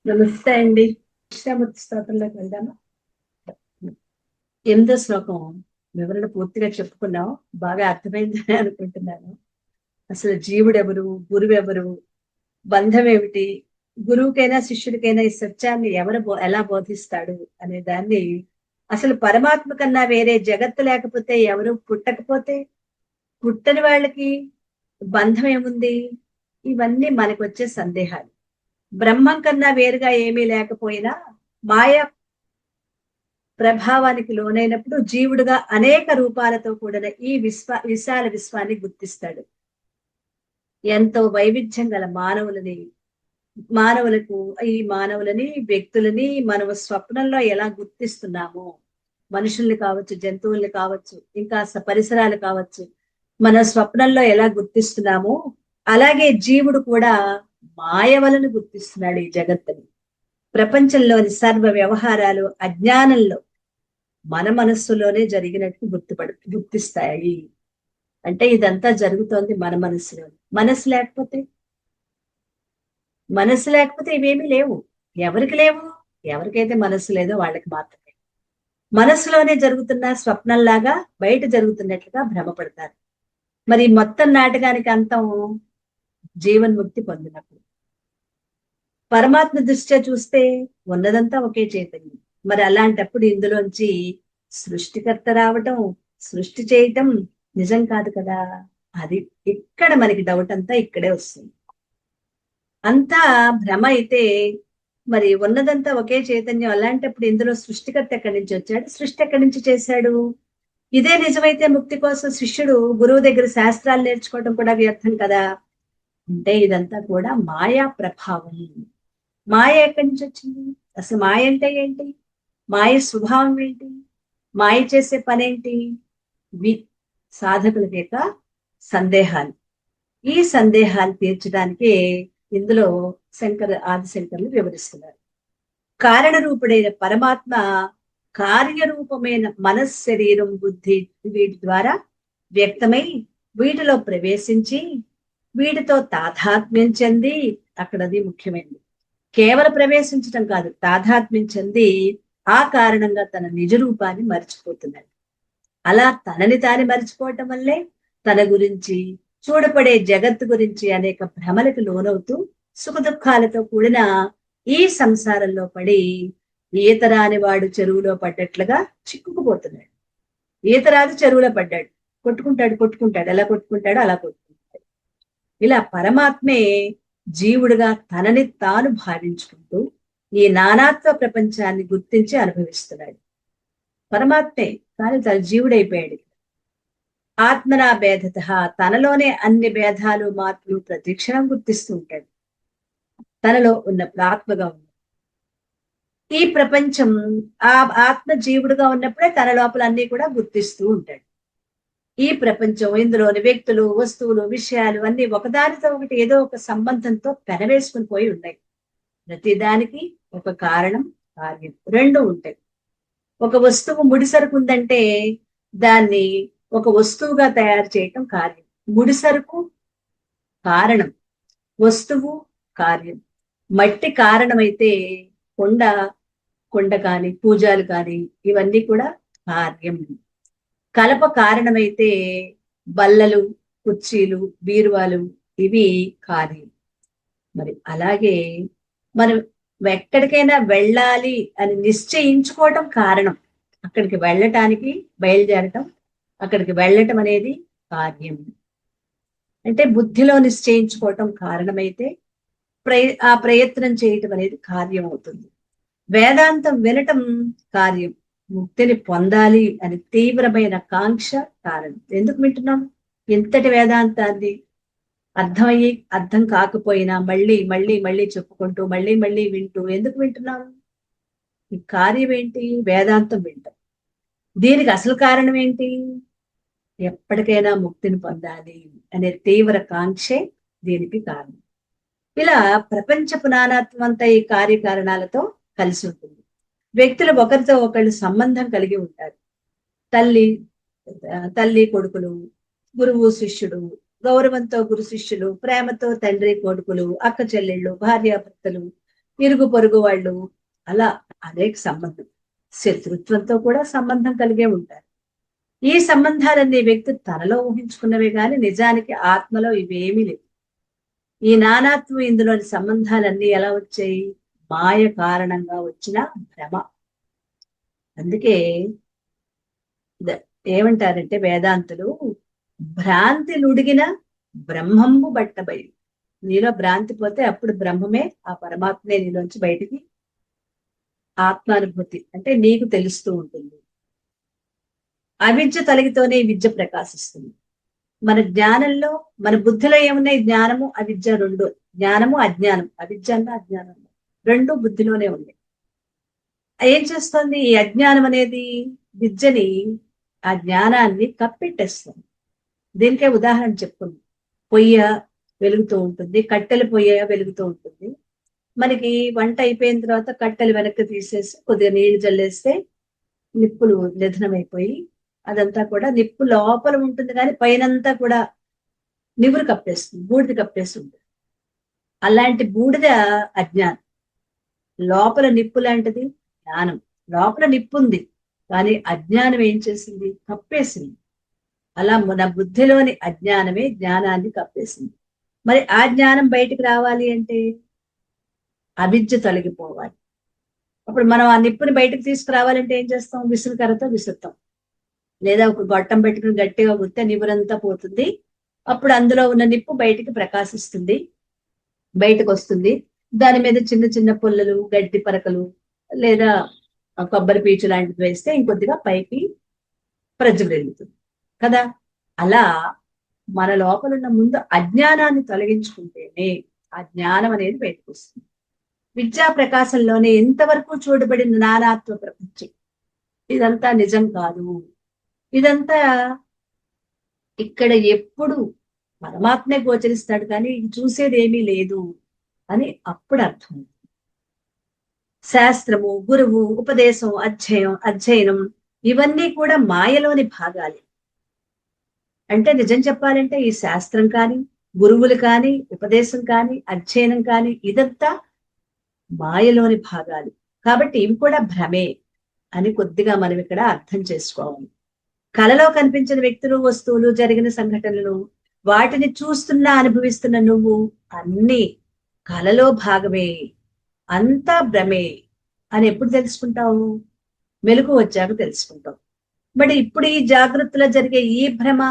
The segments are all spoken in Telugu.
నమస్తే అండి. కృష్ణమూర్తి స్తోత్రంలోకి వెళ్దామా? 8వ శ్లోకం వివరణ పూర్తిగా చెప్పుకున్నాం. బాగా అర్థమైందని అనుకుంటున్నాను. అసలు జీవుడెవరు, గురువెవరు, బంధం ఏమిటి, గురువుకైనా శిష్యుడికైనా ఈ సత్యాన్ని ఎలా బోధిస్తాడు అనే దాన్ని, అసలు పరమాత్మ కన్నా వేరే జగత్తు లేకపోతే, ఎవరు పుట్టకపోతే, పుట్టని వాళ్ళకి బంధం ఏముంది? ఇవన్నీ మనకొచ్చే సందేహాలు. బ్రహ్మం కన్నా వేరుగా ఏమీ లేకపోయినా మాయ ప్రభావానికి లోనైనప్పుడు జీవుడుగా అనేక రూపాలతో కూడిన ఈ విశాల విశ్వాన్ని గుర్తిస్తాడు. ఎంతో వైవిధ్యం గల మానవులకు మానవులని, వ్యక్తులని మనం స్వప్నంలో ఎలా గుర్తిస్తున్నామో, మనుషుల్ని కావచ్చు, జంతువుల్ని కావచ్చు, ఇంకా పరిసరాలు కావచ్చు, మన స్వప్నంలో ఎలా గుర్తిస్తున్నామో అలాగే జీవుడు కూడా మాయ వలన గుర్తిస్తున్నాడు ఈ జగత్తుని. ప్రపంచంలోని సర్వ వ్యవహారాలు అజ్ఞానంలో మన మనస్సులోనే జరిగినట్టు గుర్తిస్తాయి. అంటే ఇదంతా జరుగుతోంది మన మనస్సులో. మనస్సు లేకపోతే ఇవేమీ లేవు. ఎవరికి లేవు? ఎవరికైతే మనస్సు లేదో వాళ్ళకి మాత్రమే. మనస్సులోనే జరుగుతున్న స్వప్నంలాగా బయట జరుగుతున్నట్లుగా భ్రమపడతారు. మరి మొత్తం నాటకానికి అంతం జీవన్ముక్తి పొందినప్పుడు. పరమాత్మ దృష్ట్యా చూస్తే ఉన్నదంతా ఒకే చైతన్యం. మరి అలాంటప్పుడు ఇందులోంచి సృష్టికర్త రావటం, సృష్టి చేయటం నిజం కాదు కదా. అది ఇక్కడ మనకి డౌట్ అంతా ఇక్కడే వస్తుంది. అంతా భ్రమ అయితే మరి ఉన్నదంతా ఒకే చైతన్యం. అలాంటప్పుడు ఇందులో సృష్టికర్త ఎక్కడి నుంచి వచ్చాడు, సృష్టి ఎక్కడి నుంచి చేశాడు? ఇదే నిజమైతే ముక్తి కోసం శిష్యుడు గురువు దగ్గర శాస్త్రాలు నేర్చుకోవడం కూడా వ్యర్థం కదా. అంటే ఇదంతా కూడా మాయా ప్రభావం. మాయ ఎక్కడి నుంచి వచ్చింది? అసలు మాయ అంటే ఏంటి? మాయ స్వభావం ఏంటి? మాయ చేసే పనేంటి? సాధకుల యొక్క సందేహాలు. ఈ సందేహాలు తీర్చడానికే ఇందులో ఆదిశంకరులు వివరిస్తున్నారు. కారణ రూపుడైన పరమాత్మ కార్యరూపమైన శరీరం, బుద్ధి వీటి ద్వారా వ్యక్తమై వీటిలో ప్రవేశించి వీటితో తాదాత్మ్యం చెంది, అక్కడది ముఖ్యమైనది, కేవలం ప్రవేశించటం కాదు, తాదాత్మ్యం చెంది ఆ కారణంగా తన నిజ రూపాన్ని మర్చిపోతున్నాడు. అలా తనని తాని మర్చిపోవటం వల్లే తన గురించి, చూడపడే జగత్తు గురించి అనేక భ్రమలకు లోనవుతూ సుఖదుఖాలతో కూడిన ఈ సంసారంలో పడి ఈతరాని వాడు చెరువులో పడ్డట్లుగా చిక్కుకుపోతున్నాడు. ఈతరాదు చెరువులో పడ్డాడు, కొట్టుకుంటాడు. ఎలా కొట్టుకుంటాడో అలా కొట్టుకుంటాడు. ఇలా పరమాత్మే జీవుడుగా తనని తాను భావించుకుంటూ ఈ నానాత్వ ప్రపంచాన్ని గుర్తించి అనుభవిస్తున్నాడు. పరమాత్మే కానీ తన జీవుడైపోయాడు. ఆత్మనా భేదత, తనలోనే అన్ని భేదాలు, మార్పులు ప్రతిక్షణం గుర్తిస్తూ ఉంటాడు. తనలో ఉన్న ఆత్మగా ఉన్న ఈ ప్రపంచం ఆ ఆత్మ జీవుడుగా ఉన్నప్పుడే తన లోపల అన్ని కూడా గుర్తిస్తూ ఉంటాడు. ఈ ప్రపంచం, ఇందులోని వ్యక్తులు, వస్తువులు, విషయాలు అన్ని ఒకదానితో ఒకటి ఏదో ఒక సంబంధంతో పెనవేసుకుని పోయి ఉన్నాయి. ప్రతిదానికి ఒక కారణం, కార్యం రెండు ఉంటాయి. ఒక వస్తువు ముడిసరుకు ఉందంటే దాన్ని ఒక వస్తువుగా తయారు చేయటం కార్యం. ముడిసరుకు కారణం, వస్తువు కార్యం. మట్టి కారణమైతే కొండ కాని, పూజలు కాని ఇవన్నీ కూడా కార్యం. కలప కారణమైతే బల్లలు, కుర్చీలు, బీరువాలు ఇవి కార్యం. మరి అలాగే మనం ఎక్కడికైనా వెళ్ళాలి అని నిశ్చయించుకోవటం కారణం. అక్కడికి వెళ్ళటానికి బయలుదేరటం, అక్కడికి వెళ్ళటం అనేది కార్యం. అంటే బుద్ధిలో నిశ్చయించుకోవటం కారణమైతే ఆ ప్రయత్నం చేయటం అనేది కార్యం అవుతుంది. వేదాంతం వినటం కార్యం. ముక్తిని పొందాలి అని తీవ్రమైన కాంక్ష కారణం. ఎందుకు వింటున్నాం ఇంతటి వేదాంతాన్ని? అర్థం కాకపోయినా మళ్ళీ చెప్పుకుంటూ మళ్ళీ వింటూ ఎందుకు వింటున్నాం? ఈ కార్యం ఏంటి? వేదాంతం వింటాం. దీనికి అసలు కారణం ఏంటి? ఎప్పటికైనా ముక్తిని పొందాలి అనే తీవ్ర కాంక్షే దీనికి కారణం. ఇలా ప్రపంచపు నానాత్వం అంతా ఈ కార్యకారణాలతో కలిసి ఉంటుంది. వ్యక్తులు ఒకరితో ఒకళ్ళు సంబంధం కలిగి ఉంటారు. తల్లి కొడుకులు, గురువు శిష్యుడు, గౌరవంతో గురు శిష్యులు, ప్రేమతో తండ్రి కొడుకులు, అక్క చెల్లెళ్ళు, భార్యాభర్తలు, ఇరుగు పొరుగు వాళ్ళు, అలా అనేక సంబంధం. శత్రుత్వంతో కూడా సంబంధం కలిగే ఉంటారు. ఈ సంబంధాలన్నీ వ్యక్తి తనలో ఊహించుకున్నవే గాని నిజానికి ఆత్మలో ఇవేమీ లేవు. ఈ నానాత్వం ఇందులోని సంబంధాలన్నీ ఎలా వచ్చాయి? మాయ కారణంగా వచ్చిన భ్రమ. అందుకే ఏమంటారంటే వేదాంతులు, భ్రాంతి నుడిగిన బ్రహ్మంబు బట్టబయలు. నీలో భ్రాంతి పోతే అప్పుడు బ్రహ్మమే, ఆ పరమాత్మే నీలోంచి బయటికి ఆత్మానుభూతి అంటే నీకు తెలుస్తూ ఉంటుంది. అవిద్య తొలగితోనే విద్య ప్రకాశిస్తుంది. మన జ్ఞానంలో, మన బుద్ధిలో ఏమున్నాయి? జ్ఞానము అవిద్య రెండు. జ్ఞానము అజ్ఞానం, అవిద్య అన్న అజ్ఞానం రెండు బుద్ధిలోనే ఉన్నాయి. ఏం చేస్తుంది? ఈ అజ్ఞానం అనేది విద్యని, ఆ జ్ఞానాన్ని కప్పెట్టేస్తుంది. దీనికే ఉదాహరణ చెప్పుకుంది. పొయ్య వెలుగుతూ ఉంటుంది, కట్టెల పొయ్య వెలుగుతూ ఉంటుంది. మనకి వంట అయిపోయిన తర్వాత కట్టెలు వెనక్కి తీసేసి కొద్దిగా నీళ్లు జల్లేస్తే నిప్పులు నిధనమైపోయి అదంతా కూడా నిప్పు లోపల ఉంటుంది, కానీ పైనంతా కూడా నివురు కప్పేస్తుంది, బూడిద కప్పేస్తుంది. అలాంటి బూడిద అజ్ఞానం. లోపల నిప్పు లాంటిది జ్ఞానం. లోపల నిప్పు ఉంది, కానీ అజ్ఞానం ఏం చేసింది? కప్పేసింది. అలా మన బుద్ధిలోని అజ్ఞానమే జ్ఞానాన్ని కప్పేసింది. మరి ఆ జ్ఞానం బయటికి రావాలి అంటే అవిద్య తొలగిపోవాలి. అప్పుడు మనం ఆ నిప్పుని బయటకు తీసుకురావాలంటే ఏం చేస్తాం? విసురుకరతో విసురుతాం, లేదా ఒక గొట్టం పెట్టుకుని గట్టిగా గుర్తే నివురంతా పోతుంది. అప్పుడు అందులో ఉన్న నిప్పు బయటికి ప్రకాశిస్తుంది, బయటకు వస్తుంది. దాని మీద చిన్న చిన్న పుల్లలు, గడ్డి పరకలు లేదా కొబ్బరి పీచు లాంటిది వేస్తే ఇంకొద్దిగా పైకి ప్రజ్వరిల్లుతుంది కదా. అలా మన లోపల ఉన్న ముందు అజ్ఞానాన్ని తొలగించుకుంటేనే ఆ జ్ఞానం అనేది బయటకు వస్తుంది. విద్యా ప్రకాశంలోనే ఇంతవరకు చూడబడిన నానాత్వ ప్రపంచం ఇదంతా నిజం కాదు. ఇదంతా ఇక్కడ ఎప్పుడు పరమాత్మే గోచరిస్తాడు, కానీ చూసేది ఏమీ లేదు అని అప్పుడు అర్థం. శాస్త్రము, గురువు, ఉపదేశం, అధ్యయనం ఇవన్నీ కూడా మాయలోని భాగాలే. అంటే నిజం చెప్పాలంటే ఈ శాస్త్రం కానీ, గురువులు కానీ, ఉపదేశం కానీ, అధ్యయనం కానీ ఇదంతా మాయలోని భాగాలు. కాబట్టి ఇవి కూడా భ్రమే అని కొద్దిగా మనం ఇక్కడ అర్థం చేసుకోవాలి. కలలో కనిపించిన వ్యక్తులు, వస్తువులు, జరిగిన సంఘటనలు, వాటిని చూస్తున్నా అనుభవిస్తున్న నువ్వు అన్ని కలలో భాగమే, అంతా భ్రమే అని ఎప్పుడు తెలుసుకుంటావు? మెలకు వచ్చాక తెలుసుకుంటావు. మరి ఇప్పుడు ఈ జాగ్రత్తలో జరిగే ఈ భ్రమ,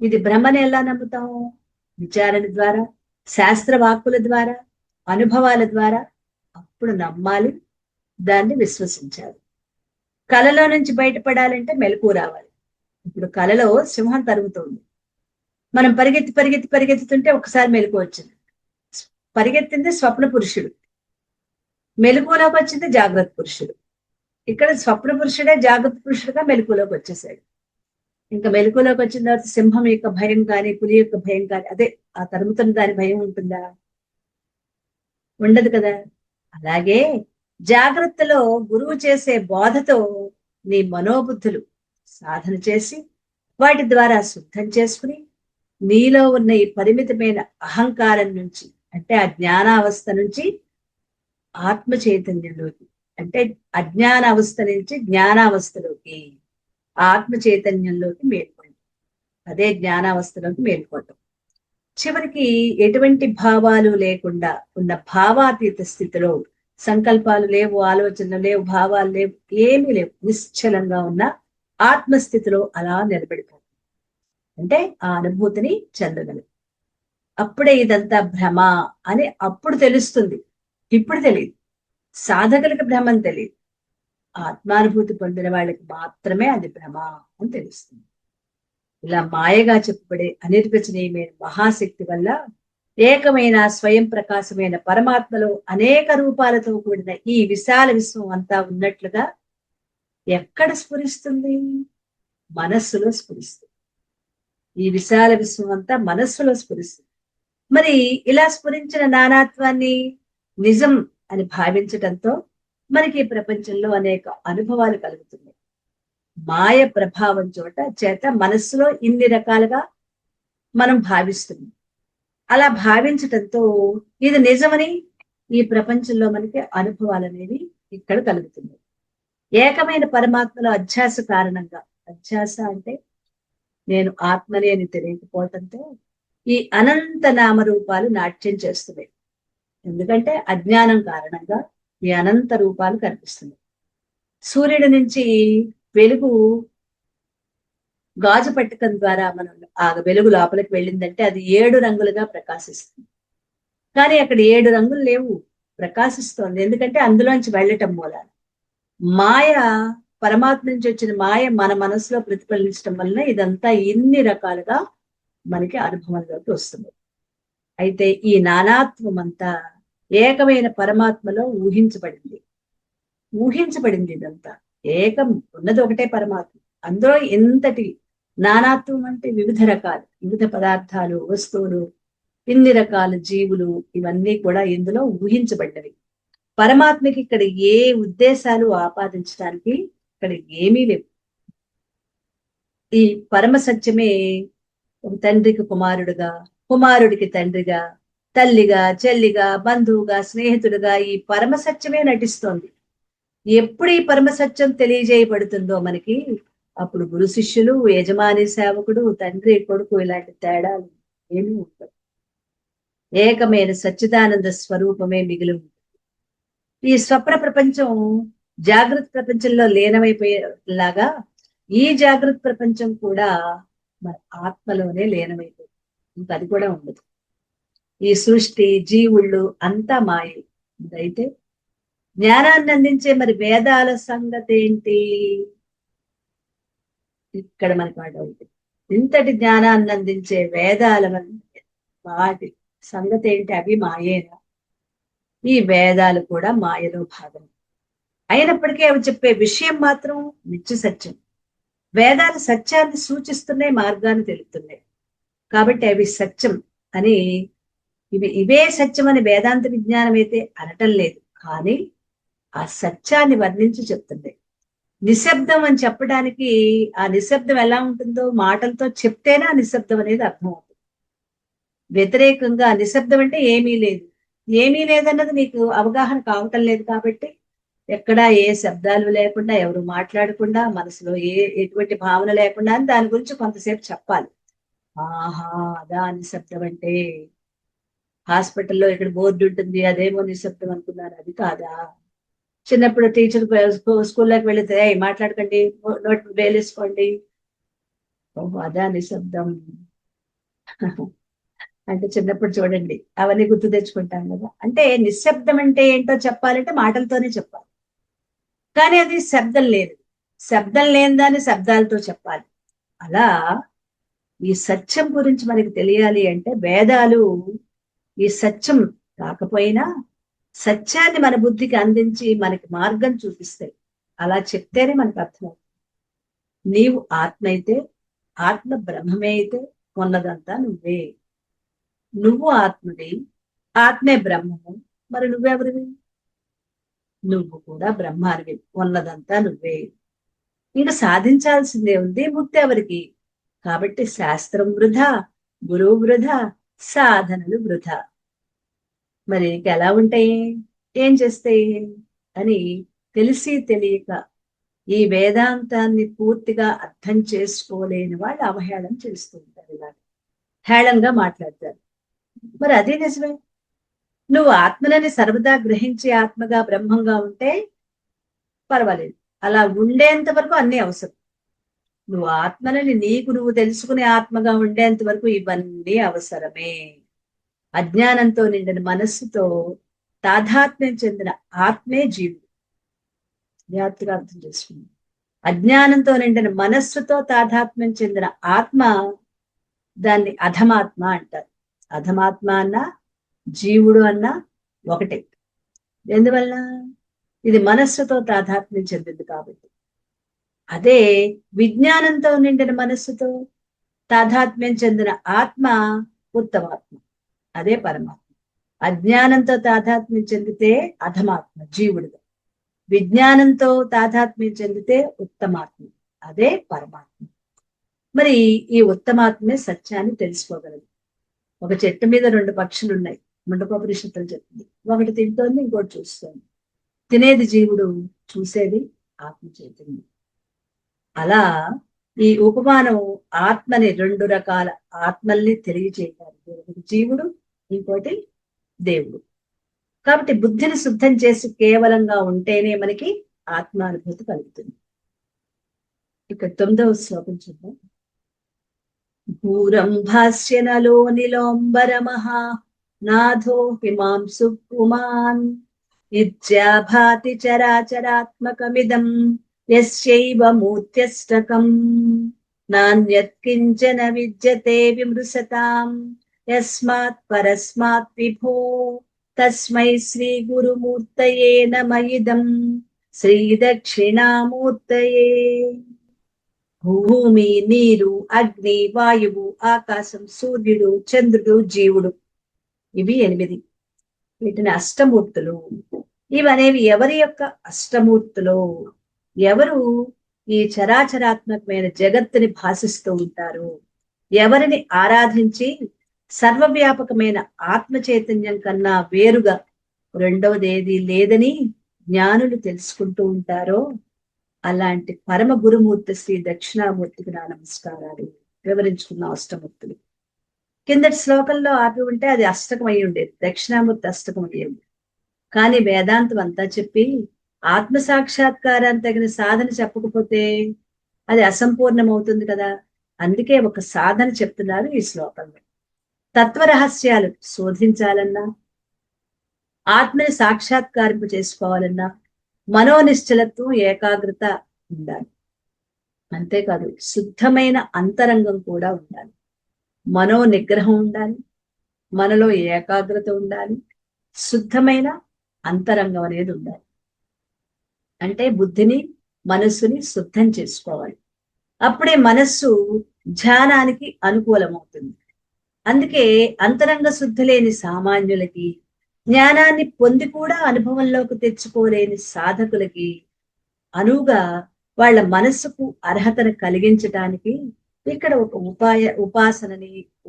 ఇది భ్రమని ఎలా నమ్ముతాము? విచారణ ద్వారా, శాస్త్ర వాక్కుల ద్వారా, అనుభవాల ద్వారా. అప్పుడు నమ్మాలి, దాన్ని విశ్వసించాలి. కలలో నుంచి బయటపడాలంటే మెలకు రావాలి. ఇప్పుడు కలలో సింహం తరుగుతుంది, మనం పరిగెత్తి పరిగెత్తి పరిగెత్తుతుంటే ఒకసారి మెలకు వచ్చింది. పరిగెత్తింది స్వప్న పురుషుడు, మెలకులోకి వచ్చింది జాగ్రత్త పురుషుడు. ఇక్కడ స్వప్న పురుషుడే జాగ్రత్త పురుషుడుగా మెలకులోకి వచ్చేసాడు. ఇంకా మెలకులోకి వచ్చిన తర్వాత సింహం యొక్క భయం కానీ, పులి యొక్క భయం కానీ, అదే ఆ తరుముతున్న దాని భయం ఉంటుందా? ఉండదు కదా. అలాగే జాగ్రత్తలో గురువు చేసే బోధతో నీ మనోబుద్ధులు సాధన చేసి వాటి ద్వారా శుద్ధం చేసుకుని నీలో ఉన్న ఈ పరిమితమైన అహంకారం నుంచి, అంటే ఆ జ్ఞానావస్థ నుంచి ఆత్మ చైతన్యంలోకి, అంటే అజ్ఞాన అవస్థ నుంచి జ్ఞానావస్థలోకి, ఆత్మ చైతన్యంలోకి మేల్కోండి. అదే జ్ఞానావస్థలోకి మేల్కోవటం. చివరికి ఎటువంటి భావాలు లేకుండా ఉన్న భావాతీత స్థితిలో, సంకల్పాలు లేవు, ఆలోచనలు లేవు, భావాలు లేవు, ఏమీ లేవు, నిశ్చలంగా ఉన్న ఆత్మస్థితిలో అలా నిలబడిపోతుంది. అంటే ఆ అనుభూతిని చెందగలరు. అప్పుడే ఇదంతా భ్రమ అని అప్పుడు తెలుస్తుంది. ఇప్పుడు తెలియదు. సాధకులకు భ్రమని తెలియదు. ఆత్మానుభూతి పొందిన వాళ్ళకి మాత్రమే అది భ్రమ అని తెలుస్తుంది. ఇలా మాయగా చెప్పబడే అనిర్వచనీయమైన మహాశక్తి వల్ల ఏకమైన స్వయం ప్రకాశమైన పరమాత్మలో అనేక రూపాలతో కూడిన ఈ విశాల విశ్వం అంతా ఉన్నట్లుగా ఎక్కడ స్ఫురిస్తుంది? మనస్సులో స్ఫురిస్తుంది. ఈ విశాల విశ్వం అంతా మనస్సులో స్ఫురిస్తుంది. మరి ఇలా స్ఫురించిన నానాత్వాన్ని నిజం అని భావించటంతో మనకి ఈ ప్రపంచంలో అనేక అనుభవాలు కలుగుతున్నాయి. మాయ ప్రభావం చేత మనస్సులో ఇన్ని రకాలుగా మనం భావిస్తున్నాం. అలా భావించటంతో ఇది నిజమని ఈ ప్రపంచంలో మనకి అనుభవాలు అనేవి ఇక్కడ కలుగుతున్నాయి. ఏకమైన పరమాత్మలో అధ్యాస కారణంగా, అధ్యాస అంటే నేను ఆత్మని అని తెలియకపోవటంతో ఈ అనంత నామరూపాలు నాట్యం చేస్తున్నాయి. ఎందుకంటే అజ్ఞానం కారణంగా ఈ అనంత రూపాలు కనిపిస్తున్నాయి. సూర్యుడి నుంచి వెలుగు గాజు పట్టకం ద్వారా మనం ఆ వెలుగు లోపలికి వెళ్ళిందంటే అది 7 రంగులుగా ప్రకాశిస్తుంది. కానీ అక్కడ 7 రంగులు లేవు, ప్రకాశిస్తోంది. ఎందుకంటే అందులోంచి వెళ్ళటం మూలాన మాయ, పరమాత్మ నుంచి వచ్చిన మాయ మన మనసులో ప్రతిఫలించడం వలన ఇదంతా ఇన్ని రకాలుగా మనకి అనుభవంలోకి వస్తుంది. అయితే ఈ నానాత్వం అంతా ఏకమైన పరమాత్మలో ఊహించబడింది ఇదంతా. ఏకం ఉన్నది ఒకటే పరమాత్మ. అందులో ఎంతటి నానాత్వం అంటే వివిధ రకాలు, వివిధ పదార్థాలు, వస్తువులు, ఇన్ని రకాల జీవులు, ఇవన్నీ కూడా ఇందులో ఊహించబడ్డవి. పరమాత్మకి ఇక్కడ ఏ ఉద్దేశాలు ఆపాదించడానికి ఇక్కడ ఏమీ లేవు. ఈ పరమ సత్యమే ఒక తండ్రికి కుమారుడుగా, కుమారుడికి తండ్రిగా, తల్లిగా, చెల్లిగా, బంధువుగా, స్నేహితుడుగా ఈ పరమ సత్యమే నటిస్తోంది. ఎప్పుడు ఈ పరమ సత్యం తెలియజేయబడుతుందో మనకి, అప్పుడు గురు శిష్యులు, యజమాని సేవకుడు, తండ్రి కొడుకు ఇలాంటి తేడాలు ఏమీ ఉండవు. ఏకమైన సచ్చిదానంద స్వరూపమే మిగిలి ఉంటుంది. ఈ స్వప్న ప్రపంచం జాగృత ప్రపంచంలో లీనమైపోయేలాగా ఈ జాగృత ప్రపంచం కూడా మన ఆత్మలోనే లీనమైపోతుంది. ఇంకా అది కూడా ఉండదు. ఈ సృష్టి, జీవుళ్ళు అంతా మాయే. అయితే జ్ఞానాన్ని అందించే మరి వేదాల సంగతి ఏంటి? ఇక్కడ మనకి మాట ఉంది. ఇంతటి జ్ఞానాన్ని అందించే వేదాల వాటి సంగతి ఏంటి? అవి మాయేనా? ఈ వేదాలు కూడా మాయలో భాగం. అయినప్పటికీ అవి చెప్పే విషయం మాత్రం నిత్య సత్యం. వేదాలు సత్యాన్ని సూచిస్తున్నాయి, మార్గాన్ని తెలుపుతున్నాయి. కాబట్టి అవి సత్యం అని, ఇవే సత్యం అని వేదాంత విజ్ఞానం అయితే అనటం లేదు. కానీ ఆ సత్యాన్ని వర్ణించి చెప్తుంది. నిశ్శబ్దం అని చెప్పడానికి ఆ నిశ్శబ్దం ఎలా ఉంటుందో మాటలతో చెప్తేనే ఆ నిశ్శబ్దం అనేది అర్థమవుతుంది. వ్యతిరేకంగా నిశ్శబ్దం అంటే ఏమీ లేదన్నది మీకు అవగాహన కావటం లేదు. కాబట్టి ఎక్కడా ఏ శబ్దాలు లేకుండా, ఎవరు మాట్లాడకుండా, మనసులో ఎటువంటి భావన లేకుండా అని దాని గురించి కొంతసేపు చెప్పాలి. ఆహా, అదా నిశ్శబ్దం అంటే. హాస్పిటల్లో ఇక్కడ బోర్డు ఉంటుంది, అదేమో నిశ్శబ్దం అనుకున్నారు, అది కాదా? చిన్నప్పుడు టీచర్ స్కూల్లోకి వెళితే మాట్లాడకండి, నోట్ వేలేసుకోండి, ఓహో అదా నిశ్శబ్దం అంటే చిన్నప్పుడు చూడండి అవన్నీ గుర్తు తెచ్చుకుంటాం కదా. అంటే నిశ్శబ్దం అంటే ఏంటో చెప్పాలంటే మాటలతోనే చెప్పాలి. కానీ అది శబ్దం లేదు. శబ్దం లేని దాన్ని శబ్దాలతో చెప్పాలి. అలా ఈ సత్యం గురించి మనకి తెలియాలి అంటే వేదాలు ఈ సత్యం కాకపోయినా సత్యాన్ని మన బుద్ధికి అందించి మనకి మార్గం చూపిస్తాయి. అలా చెప్తేనే మనకు అర్థమవుతుంది. నీవు ఆత్మ అయితే, ఆత్మ బ్రహ్మమే అయితే ఉన్నదంతా నువ్వే. నువ్వు ఆత్మవి, ఆత్మే బ్రహ్మము, మరి నువ్వెవరివి? నువ్వు కూడా బ్రహ్మానివి, ఉన్నదంతా నువ్వే. ఇంకా సాధించాల్సిందే ఉంది, ముక్తి ఎవరికి? కాబట్టి శాస్త్రం వృధా, గురువు వృధా, సాధనలు వృధా. మరి ఎలా ఉంటాయి, ఏం చేస్తాయి అని తెలిసి తెలియక ఈ వేదాంతాన్ని పూర్తిగా అర్థం చేసుకోలేని వాళ్ళు అవహేళన చేస్తూ ఉంటారు. ఇలా హేళంగా మాట్లాడతారు. మరి అదే నిజమే. నువ్వు ఆత్మలని సర్వదా గ్రహించే ఆత్మగా బ్రహ్మంగా ఉంటే పర్వాలేదు. అలా ఉండేంత వరకు అన్ని అవసరం. నువ్వు ఆత్మలని నీకు నువ్వు తెలుసుకునే ఆత్మగా ఉండేంత వరకు ఇవన్నీ అవసరమే. అజ్ఞానంతో నిండిన మనస్సుతో తాదాత్మ్యం చెందిన ఆత్మే జీవుడు. జాగ్రత్తగా అర్థం చేసుకుంది. అజ్ఞానంతో నిండిన మనస్సుతో తాదాత్మ్యం చెందిన ఆత్మ, దాన్ని అధమాత్మ అంటారు. అధమాత్మ అన్న జీవుడు అన్న ఒకటే. ఎందువల్ల? ఇది మనస్సుతో తాదాత్మ్యం చెందింది కాబట్టి. అదే విజ్ఞానంతో నిండిన మనస్సుతో తాదాత్మ్యం చెందిన ఆత్మ ఉత్తమాత్మ, అదే పరమాత్మ. అజ్ఞానంతో తాదాత్మ్యం చెందితే అధమాత్మ జీవుడుగా, విజ్ఞానంతో తాదాత్మ్యం చెందితే ఉత్తమాత్మ, అదే పరమాత్మ. మరి ఈ ఉత్తమాత్మే సత్యాన్ని తెలుసుకోగలదు. ఒక చెట్టు మీద 2 పక్షులు ఉన్నాయి. ముండకోపనిషత్తులు చెప్తుంది. ఒకటి తింటోంది, ఇంకోటి చూస్తోంది. తినేది జీవుడు, చూసేది ఆత్మ చైతన్యం. అలా ఈ ఉపమానం ఆత్మని, రెండు రకాల ఆత్మల్ని తెలియజేయడానికి, ఒకటి జీవుడు, ఇంకోటి దేవుడు. కాబట్టి బుద్ధిని శుద్ధం చేసి కేవలంగా ఉంటేనే మనకి ఆత్మానుభూతి కలుగుతుంది. ఇక్కడ 9వ శ్లోకం చూద్దాం. భూరం భాస్యనలో నిలోంబరమః నాథో హిమాంసు పుమాన్ ఇత్యాభాతి చరాచరాత్మకమిదం యస్యైవ మూర్త్యష్టకం నాన్యత్ కించన విద్యతే విమృశతాం యస్మాత్ పరస్మాత్ విభో తస్మై శ్రీ గురుమూర్తయే నమ ఇదం శ్రీ దక్షిణామూర్తయే. భూమి, నీరు, అగ్ని, వాయువు, ఆకాశం, సూర్యుడు, చంద్రుడు, జీవుడు, ఇవి 8. వీటిని అష్టమూర్తులు. ఇవనేవి ఎవరి యొక్క అష్టమూర్తులు? ఎవరు ఈ చరాచరాత్మకమైన జగత్తుని భాషిస్తూ ఉంటారు, ఎవరిని ఆరాధించి సర్వవ్యాపకమైన ఆత్మ చైతన్యం కన్నా వేరుగా రెండవది ఏది లేదని జ్ఞానులు తెలుసుకుంటూ ఉంటారో అలాంటి పరమ గురుమూర్తి శ్రీ దక్షిణామూర్తికి నా నమస్కారాలు. వివరించుకున్న అష్టమూర్తులు కిందటి శ్లోకంలో ఆపి ఉంటే అది అష్టకం అయి ఉండేది, దక్షిణామూర్తి అష్టకం అయ్యేది. కానీ వేదాంతం అంతా చెప్పి ఆత్మ సాక్షాత్కారానికి తగిన సాధన చెప్పకపోతే అది అసంపూర్ణం అవుతుంది కదా. అందుకే ఒక సాధన చెప్తున్నారు ఈ శ్లోకంలో. తత్వరహస్యాలు శోధించాలన్నా, ఆత్మని సాక్షాత్కారింపు చేసుకోవాలన్నా మనోనిశ్చలత్వం, ఏకాగ్రత ఉండాలి. అంతేకాదు శుద్ధమైన అంతరంగం కూడా ఉండాలి. మనో నిగ్రహం ఉండాలి, మనలో ఏకాగ్రత ఉండాలి, శుద్ధమైన అంతరంగం అనేది ఉండాలి. అంటే బుద్ధిని, మనస్సుని శుద్ధం చేసుకోవాలి. అప్పుడే మనస్సు ధ్యానానికి అనుకూలమవుతుంది. అందుకే అంతరంగ శుద్ధి లేని సామాన్యులకి, జ్ఞానాన్ని పొంది కూడా అనుభవంలోకి తెచ్చుకోలేని సాధకులకి అనువుగా వాళ్ళ మనస్సుకు అర్హతను కలిగించడానికి ఇక్కడ ఒక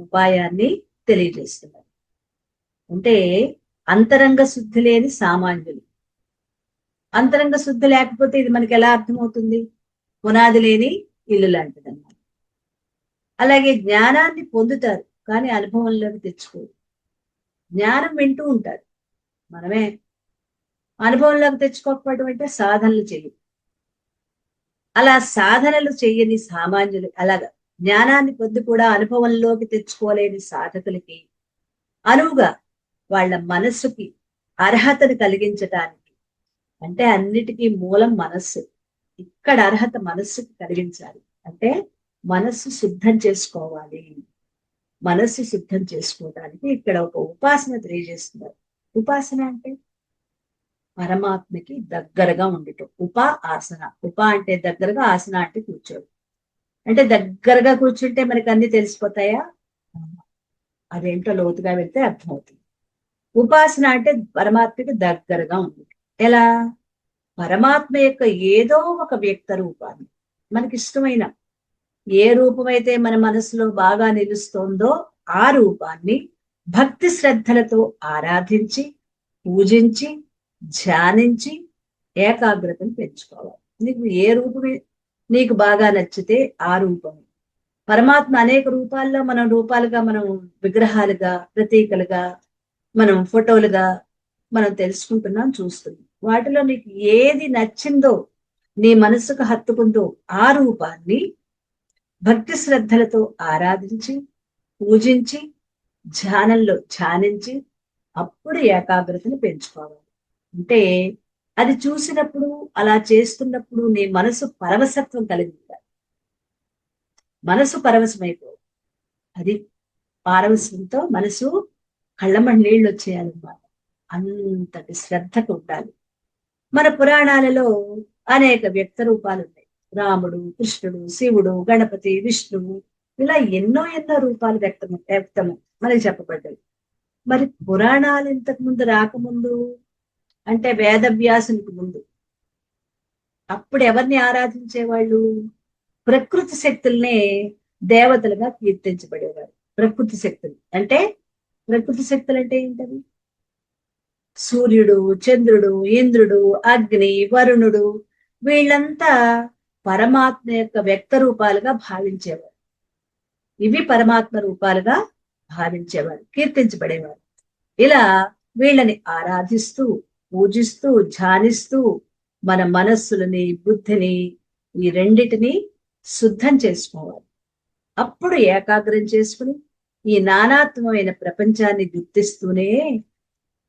ఉపాయాన్ని తెలియజేస్తున్నారు. అంటే అంతరంగ శుద్ధి లేని సామాన్యులు. అంతరంగ శుద్ధి లేకపోతే ఇది మనకి ఎలా అర్థమవుతుంది? పునాది లేని ఇల్లు లాంటిది అన్నమాట. అలాగే జ్ఞానాన్ని పొందుతారు కానీ అనుభవంలోకి తెచ్చుకోరు. జ్ఞానం వింటూ ఉంటారు, మనమే అనుభవంలోకి తెచ్చుకోకపోవడం అంటే సాధనలు చెయ్యి. అలా సాధనలు చెయ్యని సామాన్యులు, అలాగా జ్ఞానాన్ని పొంది కూడా అనుభవంలోకి తెచ్చుకోలేని సాధకులకి అనువుగా వాళ్ళ మనస్సుకి అర్హతను కలిగించటానికి, అంటే అన్నిటికీ మూలం మనస్సు. ఇక్కడ అర్హత మనస్సుకి కలిగించాలి అంటే మనస్సు శుద్ధం చేసుకోవాలి. మనస్సు శుద్ధం చేసుకోవడానికి ఇక్కడ ఒక ఉపాసన తెలియజేస్తున్నారు. ఉపాసన అంటే పరమాత్మకి దగ్గరగా ఉండటం. ఆసన. అంటే దగ్గరగా, ఆసన అంటే కూర్చోడు. అంటే దగ్గరగా కూర్చుంటే మనకి అన్ని తెలిసిపోతాయా? అదేంటో లోతుగా వెళ్తే అర్థమవుతుంది. ఉపాసన అంటే పరమాత్మకి దగ్గరగా ఉంది. ఎలా? పరమాత్మ యొక్క ఏదో ఒక వ్యక్త రూపాన్ని, మనకి ఇష్టమైన ఏ రూపమైతే మన మనసులో బాగా నిలుస్తోందో ఆ రూపాన్ని భక్తి శ్రద్ధలతో ఆరాధించి, పూజించి, ధ్యానించి ఏకాగ్రతను పెంచుకోవాలి. నీకు ఏ రూపమే నీకు బాగా నచ్చితే ఆ రూపం. పరమాత్మ అనేక రూపాల్లో మనం మనం విగ్రహాలుగా, ప్రతీకలుగా, మనం ఫోటోలుగా మనం తెలుసుకుంటున్నాం, చూస్తున్నాం. వాటిలో నీకు ఏది నచ్చిందో, నీ మనసుకు హత్తుకుందో ఆ రూపాన్ని భక్తి శ్రద్ధలతో ఆరాధించి, పూజించి, ధ్యానించి అప్పుడు ఏకాగ్రతను పెంచుకోవాలి. అంటే అది చూసినప్పుడు, అలా చేస్తున్నప్పుడు నీ మనసు పరవశత్వం కలిగి ఉండాలి. మనసు పరవశమైపో, అది పారవశ్యంతో మనసు కళ్ళమడి నీళ్ళు వచ్చేయాలన్నమాట. అంతటి శ్రద్ధకు ఉండాలి. మన పురాణాలలో అనేక వ్యక్త రూపాలు ఉన్నాయి. రాముడు, కృష్ణుడు, శివుడు, గణపతి, విష్ణువు, ఇలా ఎన్నో రూపాలు వ్యక్తము మనకి చెప్పబడ్డాయి. మరి పురాణాలు ఇంతకు ముందు రాకముందు, అంటే వేదవ్యాసునికి ముందు, అప్పుడు ఎవరిని ఆరాధించేవాళ్ళు? ప్రకృతి శక్తుల్నే దేవతలుగా కీర్తించబడేవారు. ప్రకృతి శక్తులు అంటే ప్రకృతి శక్తులు అంటే ఏంటవి? సూర్యుడు, చంద్రుడు, ఇంద్రుడు, అగ్ని, వరుణుడు, వీళ్ళంతా పరమాత్మ యొక్క వ్యక్త రూపాలుగా భావించేవారు. ఇవి పరమాత్మ రూపాలుగా భావించేవారు, కీర్తించబడేవారు. ఇలా వీళ్ళని ఆరాధిస్తూ, పూజిస్తూ, ధ్యానిస్తూ మన మనస్సులని, బుద్ధిని, ఈ రెండిటిని శుద్ధం చేసుకోవాలి. అప్పుడు ఏకాగ్రం చేసుకుని ఈ నానాత్మమైన ప్రపంచాన్ని గుర్తిస్తూనే,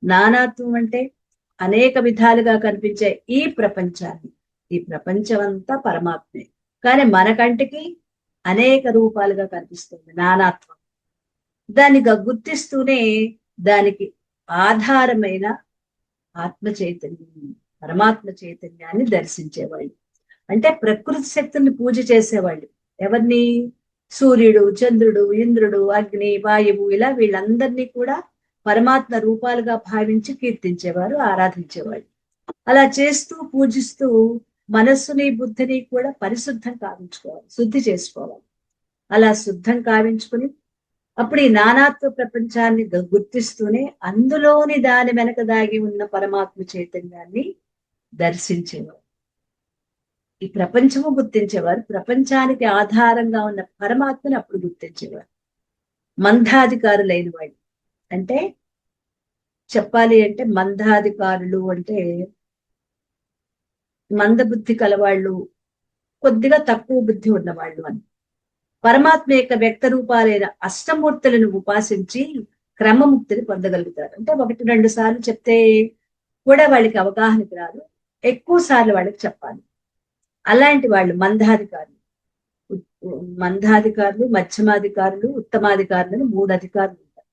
నానాత్వం అంటే అనేక విధాలుగా కనిపించే ఈ ప్రపంచాన్ని, ఈ ప్రపంచం అంతా పరమాత్మే, కానీ మన కంటికి అనేక రూపాలుగా కనిపిస్తుంది నానాత్వం. దాన్ని గుర్తిస్తూనే దానికి ఆధారమైన ఆత్మ చైతన్యం, పరమాత్మ చైతన్యాన్ని దర్శించేవాళ్ళు. అంటే ప్రకృతి శక్తుల్ని పూజ చేసేవాళ్ళు. ఎవరిని? సూర్యుడు, చంద్రుడు, ఇంద్రుడు, అగ్ని, వాయువు, ఇలా వీళ్ళందరినీ కూడా పరమాత్మ రూపాలుగా భావించి కీర్తించేవారు, ఆరాధించేవాళ్ళు. అలా చేస్తూ పూజిస్తూ మనస్సుని, బుద్ధిని కూడా పరిశుద్ధం కావించుకోవాలి, శుద్ధి చేసుకోవాలి. అలా శుద్ధం కావించుకుని అప్పుడు ఈ నానాత్వ ప్రపంచాన్ని గుర్తిస్తూనే అందులోని దాని వెనక దాగి ఉన్న పరమాత్మ చైతన్యాన్ని దర్శించేవారు. ఈ ప్రపంచము గుర్తించేవారు, ప్రపంచానికి ఆధారంగా ఉన్న పరమాత్మని అప్పుడు గుర్తించేవారు. మందాధికారులైన వాళ్ళు అంటే, చెప్పాలి అంటే మందాధికారులు అంటే మందబుద్ధి కలవాళ్ళు, కొద్దిగా తక్కువ బుద్ధి ఉన్నవాళ్ళు అని. పరమాత్మ యొక్క వ్యక్త రూపాలైన అష్టమూర్తులను ఉపాసించి క్రమముక్తిని పొందగలుగుతారు. అంటే 1-2 సార్లు చెప్తే కూడా వాళ్ళకి అవగాహనకి రాదు, ఎక్కువ సార్లు వాళ్ళకి చెప్పాలి. అలాంటి వాళ్ళు మందాధికారులు. మందాధికారులు, మధ్యమాధికారులు, ఉత్తమాధికారులు 3 అధికారులు ఉంటారు.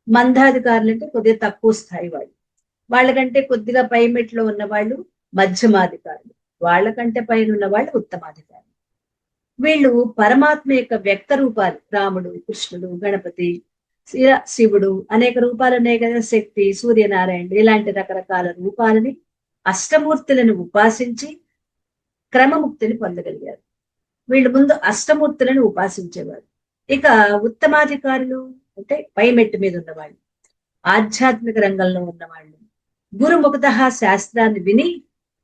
మందాధికారులు అంటే కొద్దిగా తక్కువ స్థాయి వాళ్ళు. వాళ్ళకంటే కొద్దిగా పై మెట్లో ఉన్న వాళ్ళు మధ్యమాధికారులు, వాళ్ళకంటే పైన ఉన్న వాళ్ళు ఉత్తమాధికారులు. వీళ్ళు పరమాత్మ యొక్క వ్యక్త రూపాలు, రాముడు, కృష్ణుడు, గణపతి, శివుడు, అనేక రూపాలు ఉన్నాయి కదా, శక్తి, సూర్యనారాయణుడు, ఇలాంటి రకరకాల రూపాలని, అష్టమూర్తులను ఉపాసించి క్రమముక్తిని పొందగలిగారు. వీళ్ళు ముందు అష్టమూర్తులను ఉపాసించేవారు. ఇక ఉత్తమాధికారులు అంటే పై మెట్టు మీద ఉన్నవాళ్ళు, ఆధ్యాత్మిక రంగంలో ఉన్నవాళ్ళు, గురుముఖత శాస్త్రాన్ని విని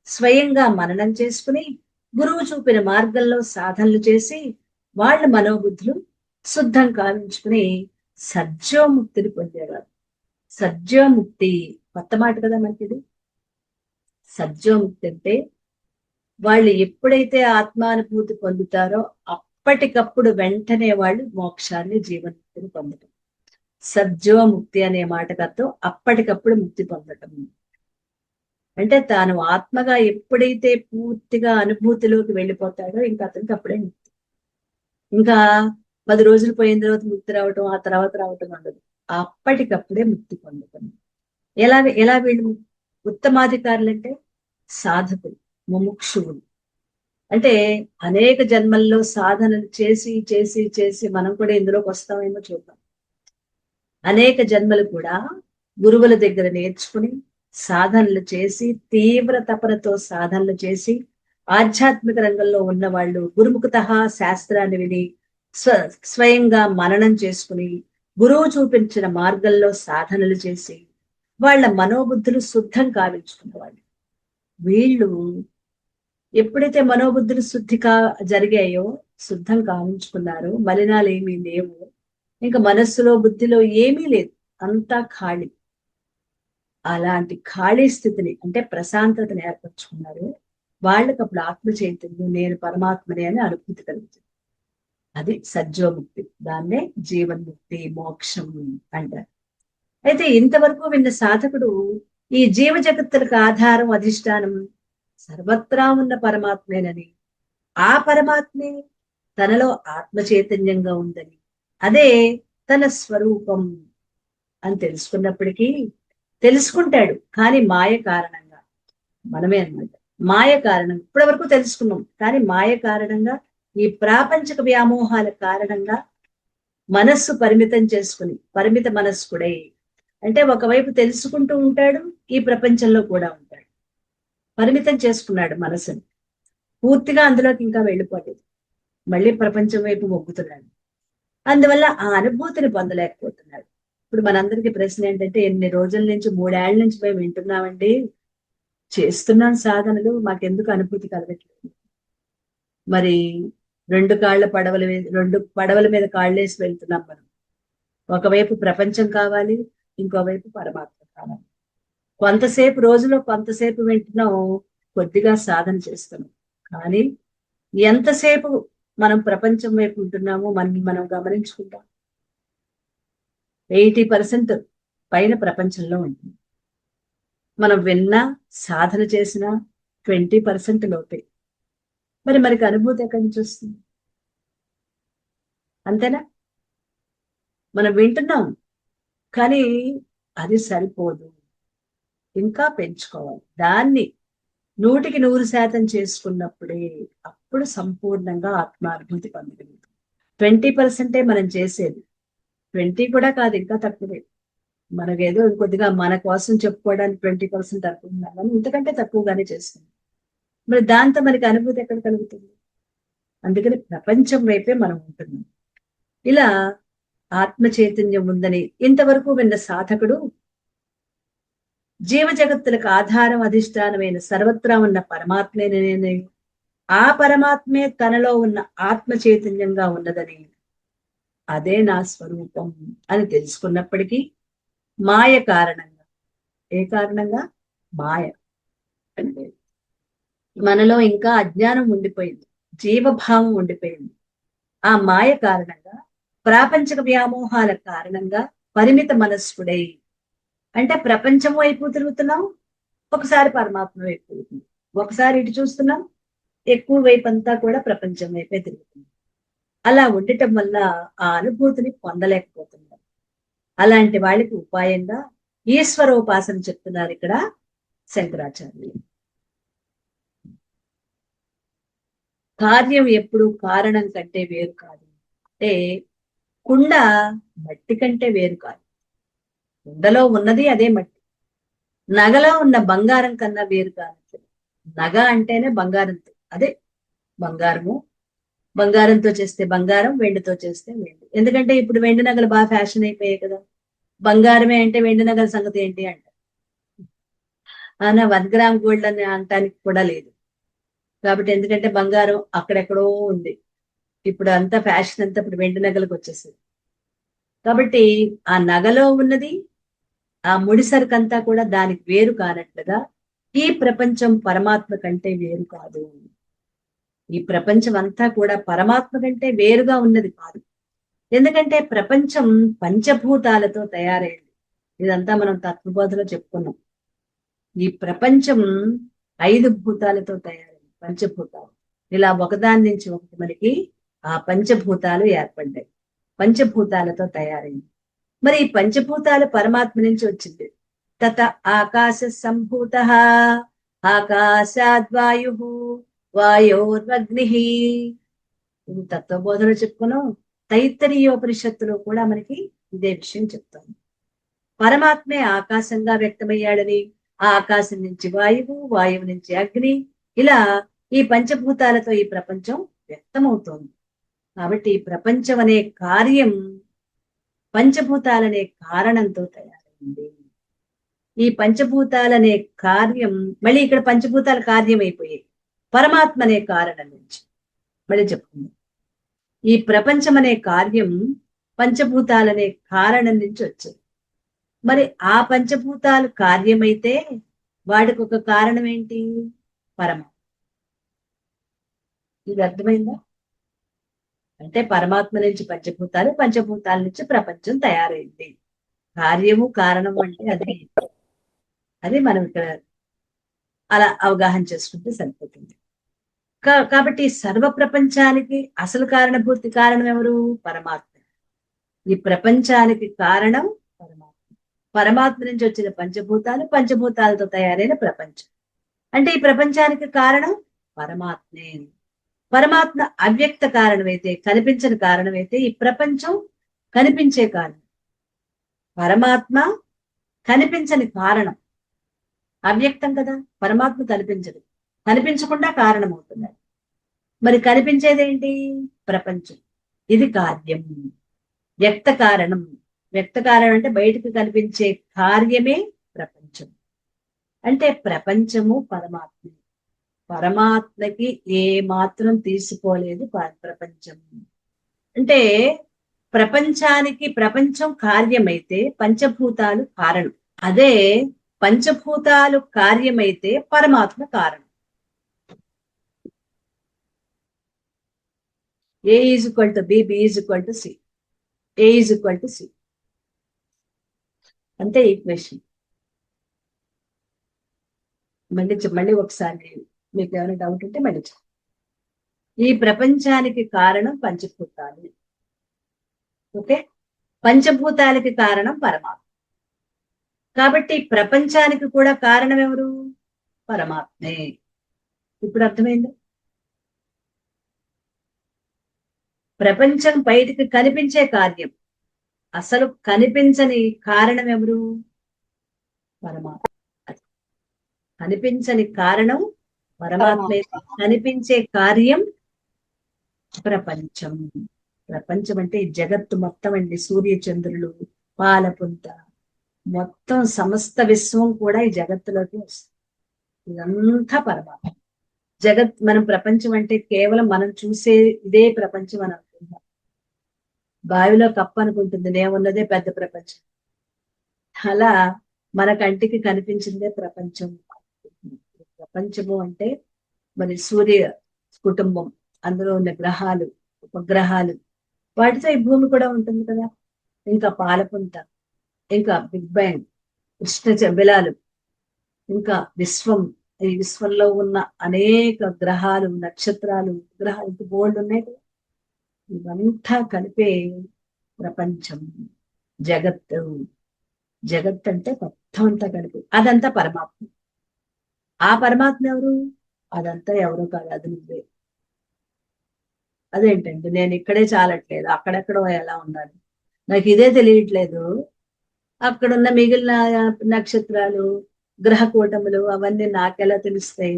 స్వయంగా మననం చేసుకుని గురువు చూపిన మార్గంలో సాధనలు చేసి వాళ్ళ మనోబుద్ధులు శుద్ధం కావించుకుని సజ్జోముక్తిని పొందేవారు. సజ్జోముక్తి కొత్త మాట కదా మనకిది. సజ్జోముక్తి అంటే వాళ్ళు ఎప్పుడైతే ఆత్మానుభూతి పొందుతారో అప్పటికప్పుడు వెంటనే వాళ్ళు మోక్షాన్ని, జీవన్ముక్తిని పొందటం. సజ్జోముక్తి అనే మాటకు అర్థం అప్పటికప్పుడు ముక్తి పొందటం. అంటే తాను ఆత్మగా ఎప్పుడైతే పూర్తిగా అనుభూతిలోకి వెళ్ళిపోతాడో ఇంకా అతనికి అప్పుడే ముక్తి. ఇంకా 10 రోజులు పోయిన తర్వాత ముక్తి రావటం, ఆ తర్వాత రావటం ఉండదు, అప్పటికప్పుడే ముక్తి పొందటం. ఎలా వీళ్ళు ఉత్తమాధికారులు అంటే సాధకులు, ముముక్షువులు. అంటే అనేక జన్మల్లో సాధనలు చేసి చేసి చేసి మనం కూడా ఇందులోకి వస్తామేమో చూద్దాం. అనేక జన్మలు కూడా గురువుల దగ్గర నేర్చుకుని సాధనలు చేసి, తీవ్ర తపనతో సాధనలు చేసి, ఆధ్యాత్మిక రంగంలో ఉన్న వాళ్ళు గురుముఖత శాస్త్రాన్ని విని స్వయంగా మననం చేసుకుని గురువు చూపించిన మార్గంలో సాధనలు చేసి వాళ్ళ మనోబుద్ధులు శుద్ధం కావించుకున్న వాళ్ళు. వీళ్ళు ఎప్పుడైతే మనోబుద్ధులు జరిగాయో, శుద్ధం కావించుకున్నారో, మలినాలు ఏమీ లేవు, ఇంకా మనస్సులో, బుద్ధిలో ఏమీ లేదు, అంతా ఖాళీ. అలాంటి ఖాళీ స్థితిని అంటే ప్రశాంతతను ఏర్పరచుకున్నారు. వాళ్ళకి అప్పుడు ఆత్మ చైతన్యం, నేను పరమాత్మనే అని అనుభూతి కలుగుతుంది. అది సజ్జోముక్తి. దాన్నే జీవన్ముక్తి, మోక్షం అంటారు. అయితే ఇంతవరకు విన్న సాధకుడు ఈ జీవ జగత్తులకు ఆధారం, అధిష్టానం సర్వత్రా ఉన్న పరమాత్మేనని, ఆ పరమాత్మే తనలో ఆత్మ చైతన్యంగా ఉందని, అదే తన స్వరూపం అని తెలుసుకున్నప్పటికీ, తెలుసుకుంటాడు కానీ మాయ కారణంగా, మనమే అన్నమాట మాయ కారణం. ఇప్పటి వరకు తెలుసుకున్నాం కానీ మాయ కారణంగా, ఈ ప్రాపంచక వ్యామోహాల కారణంగా మనస్సు పరిమితం చేసుకుని, పరిమిత మనస్కుడై అంటే ఒకవైపు తెలుసుకుంటూ ఉంటాడు, ఈ ప్రపంచంలో కూడా ఉంటాడు. పరిమితం చేసుకున్నాడు మనసుని, పూర్తిగా అందులోకి ఇంకా వెళ్ళిపోలేదు, మళ్ళీ ప్రపంచం వైపు మొగ్గుతున్నాడు. అందువల్ల ఆ అనుభూతిని పొందలేకపోతున్నాడు. ఇప్పుడు మనందరికీ ప్రశ్న ఏంటంటే, ఎన్ని రోజుల నుంచి 3 ఏళ్ల నుంచి మేము వింటున్నామండి, చేస్తున్నాం సాధనలు, మాకెందుకు అనుభూతి కలగట్లేదు? మరి రెండు పడవల మీద కాళ్ళేసి వెళ్తున్నాం మనం. ఒకవైపు ప్రపంచం కావాలి, ఇంకోవైపు పరమాత్మ కావాలి. రోజులో కొంతసేపు వింటున్నాం, కొద్దిగా సాధన చేస్తున్నాం. కానీ ఎంతసేపు మనం ప్రపంచం వైపు ఉంటున్నామో మనం గమనించుకుంటాం. 80% పైన ప్రపంచంలో ఉంటుంది. మనం విన్నా, సాధన చేసినా 20% లోపే. మరి మనకి అనుభూతి ఎక్కడి నుంచి వస్తుంది? అంతేనా? మనం వింటున్నాం, కానీ అది సరిపోదు, ఇంకా పెంచుకోవాలి. దాన్ని 100% చేసుకున్నప్పుడే అప్పుడు సంపూర్ణంగా ఆత్మానుభూతి పొందగలుగుతాం. 20% మనం చేసేది, 20 కూడా కాదు, ఇంకా తక్కువే. మనకేదో కొద్దిగా మన కోసం చెప్పుకోవడానికి 20% తక్కువ, కానీ ఇంతకంటే తక్కువగానే చేస్తుంది. మరి దాంతో మనకి అనుభూతి ఎక్కడ కలుగుతుంది? అందుకని ప్రపంచం వైపే మనం ఉంటున్నాం. ఇలా ఆత్మ చైతన్యం ఉందని ఇంతవరకు విన్న సాధకుడు జీవ జగత్తులకు ఆధారం అధిష్టానమైన సర్వత్రా ఉన్న పరమాత్మేనని, ఆ పరమాత్మే తనలో ఉన్న ఆత్మ చైతన్యంగా ఉన్నదని, అదే నా స్వరూపం అని తెలుసుకున్నప్పటికీ మాయ కారణంగా, ఏ కారణంగా? మాయ అంటే మనలో ఇంకా అజ్ఞానం ఉండిపోయింది, జీవభావం ఉండిపోయింది. ఆ మాయ కారణంగా, ప్రాపంచిక వ్యామోహాల కారణంగా పరిమిత మనస్కుడై, అంటే ప్రపంచం వైపు తిరుగుతున్నాం, ఒకసారి పరమాత్మ వైపు తిరుగుతున్నాం, ఒకసారి ఇటు చూస్తున్నాం, ఎక్కువ వైపు అంతా కూడా ప్రపంచం వైపే తిరుగుతున్నాం. అలా ఉండటం వల్ల ఆ అనుభూతిని పొందలేకపోతున్నాం. అలాంటి వాళ్ళకి ఉపాయంగా ఈశ్వరోపాసన చెప్తున్నారు ఇక్కడ శంకరాచార్యులు. కార్యం ఎప్పుడు కారణం కంటే వేరు కాదు. అంటే కుండ మట్టి కంటే వేరు కాదు. కుండలో ఉన్నది అదే మట్టి. నగలో ఉన్న బంగారం కన్నా వేరు కాదు. నగ అంటేనే బంగారంతో, అదే బంగారము. బంగారంతో చేస్తే బంగారం, వెండితో చేస్తే వెండి. ఎందుకంటే ఇప్పుడు వెండి నగలు బాగా ఫ్యాషన్ అయిపోయాయి కదా. బంగారమే అంటే వెండి నగల సంగతి ఏంటి అంట. అలా 1 గ్రామ్ గోల్డ్ అని అనటానికి కూడా లేదు. కాబట్టి ఎందుకంటే బంగారం అక్కడెక్కడో ఉంది. ఇప్పుడు అంతా ఫ్యాషన్ అంతా ఇప్పుడు వెండి నగలకు వచ్చేసింది. కాబట్టి ఆ నగలో ఉన్నది, ఆ ముడిసరుకంతా కూడా దానికి వేరు కానట్లుగా ఈ ప్రపంచం పరమాత్మ కంటే వేరు కాదు. ఈ ప్రపంచం అంతా కూడా పరమాత్మ కంటే వేరుగా ఉన్నది కాదు. ఎందుకంటే ప్రపంచం పంచభూతాలతో తయారైంది. ఇదంతా మనం తత్వబోధలో చెప్పుకున్నాం. ఈ ప్రపంచం 5 భూతాలతో తయారైంది, పంచభూతాలు. ఇలా ఒకదాని నుంచి ఒకటి మనకి ఆ పంచభూతాలు ఏర్పడ్డాయి, పంచభూతాలతో తయారైంది. మరి ఈ పంచభూతాలు పరమాత్మ నుంచి వచ్చింది. తత ఆకాశ సంభూత, ఆకాశాద్వాయు, వాయోర్వగ్ని. ఇది తత్వబోధన చెప్పుకున్నాం. తైత్తరీయోపనిషత్తులో కూడా మనకి ఇదే విషయం చెప్తాను. పరమాత్మే ఆకాశంగా వ్యక్తమయ్యాడని, ఆ ఆకాశం నుంచి వాయువు, వాయువు నుంచి అగ్ని, ఇలా ఈ పంచభూతాలతో ఈ ప్రపంచం వ్యక్తమవుతోంది. కాబట్టి ఈ ప్రపంచం అనే కార్యం పంచభూతాలనే కారణంతో తయారైంది. ఈ పంచభూతాలనే కార్యం మళ్ళీ ఇక్కడ పంచభూతాల కార్యం అయిపోయాయి పరమాత్మ అనే కారణం నుంచి. మళ్ళీ చెప్పుకుందాం. ఈ ప్రపంచం అనే కార్యం పంచభూతాలనే కారణం నుంచి వచ్చింది. మరి ఆ పంచభూతాలు కార్యమైతే వాడికి ఒక కారణం ఏంటి? పరమాత్మ. ఇది అర్థమైందా? అంటే పరమాత్మ నుంచి పంచభూతాలు, పంచభూతాల నుంచి ప్రపంచం తయారైంది. కార్యము కారణము అంటే అది మనం ఇక్కడ అలా అవగాహన చేసుకుంటే సరిపోతుంది. కాబట్టి సర్వ ప్రపంచానికి అసలు కారణం ఎవరు? పరమాత్మ. ఈ ప్రపంచానికి కారణం పరమాత్మ. పరమాత్మ నుంచి వచ్చిన పంచభూతాలు, పంచభూతాలతో తయారైన ప్రపంచం. అంటే ఈ ప్రపంచానికి కారణం పరమాత్మే. పరమాత్మ అవ్యక్త కారణమైతే, కనిపించని కారణమైతే ఈ ప్రపంచం కనిపించే కారణం. పరమాత్మ కనిపించని కారణం, అవ్యక్తం కదా. పరమాత్మ కనిపించదు, కనిపించకుండా కారణం అవుతున్నాడు. మరి కనిపించేది ఏంటి? ప్రపంచం. ఇది కార్యం, వ్యక్త కారణం. వ్యక్త కారణం అంటే బయటకు కనిపించే కార్యమే ప్రపంచం. అంటే ప్రపంచము పరమాత్మ, పరమాత్మకి ఏ మాత్రం తీసుకోలేదు ప్రపంచం. అంటే ప్రపంచానికి ప్రపంచం కార్యమైతే పంచభూతాలు కారణం. అదే పంచభూతాలు కార్యమైతే పరమాత్మ కారణం. A is equal to B, B is equal to C, A is equal to C. అంతే ఈక్వేషన్. మళ్ళీ ఒకసారి మీకు ఏమైనా డౌట్ ఉంటే మళ్ళీ ఈ ప్రపంచానికి కారణం పంచభూతాలు. ఓకే, పంచభూతాలకి కారణం పరమాత్మ. కాబట్టి ప్రపంచానికి కూడా కారణం ఎవరు? పరమాత్మే. ఇప్పుడు అర్థమైంది? ప్రపంచం బయటికి కనిపించే కార్యం, అసలు కనిపించని కారణం ఎవరు? పరమాత్మ. కనిపించని కారణం పరమాత్మే, కనిపించే కార్యం ప్రపంచం. ప్రపంచం అంటే ఈ జగత్తు మొత్తం అండి. సూర్య చంద్రులు, పాలపుంత, మొత్తం సమస్త విశ్వం కూడా ఈ జగత్తులోకి వస్తుంది. ఇదంతా పరమాత్మ. మనం ప్రపంచం అంటే కేవలం మనం చూసే ఇదే ప్రపంచం అని అనుకుంటాం. బావిలో కప్ప అనుకుంటుంది నేమున్నదే పెద్ద ప్రపంచం. అలా మన కంటికి కనిపించిందే ప్రపంచం. ప్రపంచము అంటే మరి సూర్య కుటుంబం, అందులో ఉన్న గ్రహాలు, ఉపగ్రహాలు, వాటితో ఈ భూమి కూడా ఉంటుంది కదా. ఇంకా పాలపుంత, ఇంకా బిగ్ బ్యాంగ్, కృష్ణ చెబిలాలు, ఇంకా విశ్వం, ఈ విశ్వంలో ఉన్న అనేక గ్రహాలు, నక్షత్రాలు, గ్రహాలు బోల్డ్ ఉన్నాయి కదా. ఇవంతా కలిపే ప్రపంచం, జగత్తు. జగత్ అంటే మొత్తం అంతా కలిపి అదంతా పరమాత్మ. ఆ పరమాత్మ ఎవరు? అదంతా ఎవరో కాదు, అది నువ్వే. అదేంటండి నేను ఇక్కడే చాలట్లేదు, అక్కడెక్కడో ఎలా ఉండాలి, నాకు ఇదే తెలియట్లేదు, అక్కడున్న మిగిలిన నక్షత్రాలు, గ్రహ కూటములు అవన్నీ నాకెలా తెలుస్తాయి?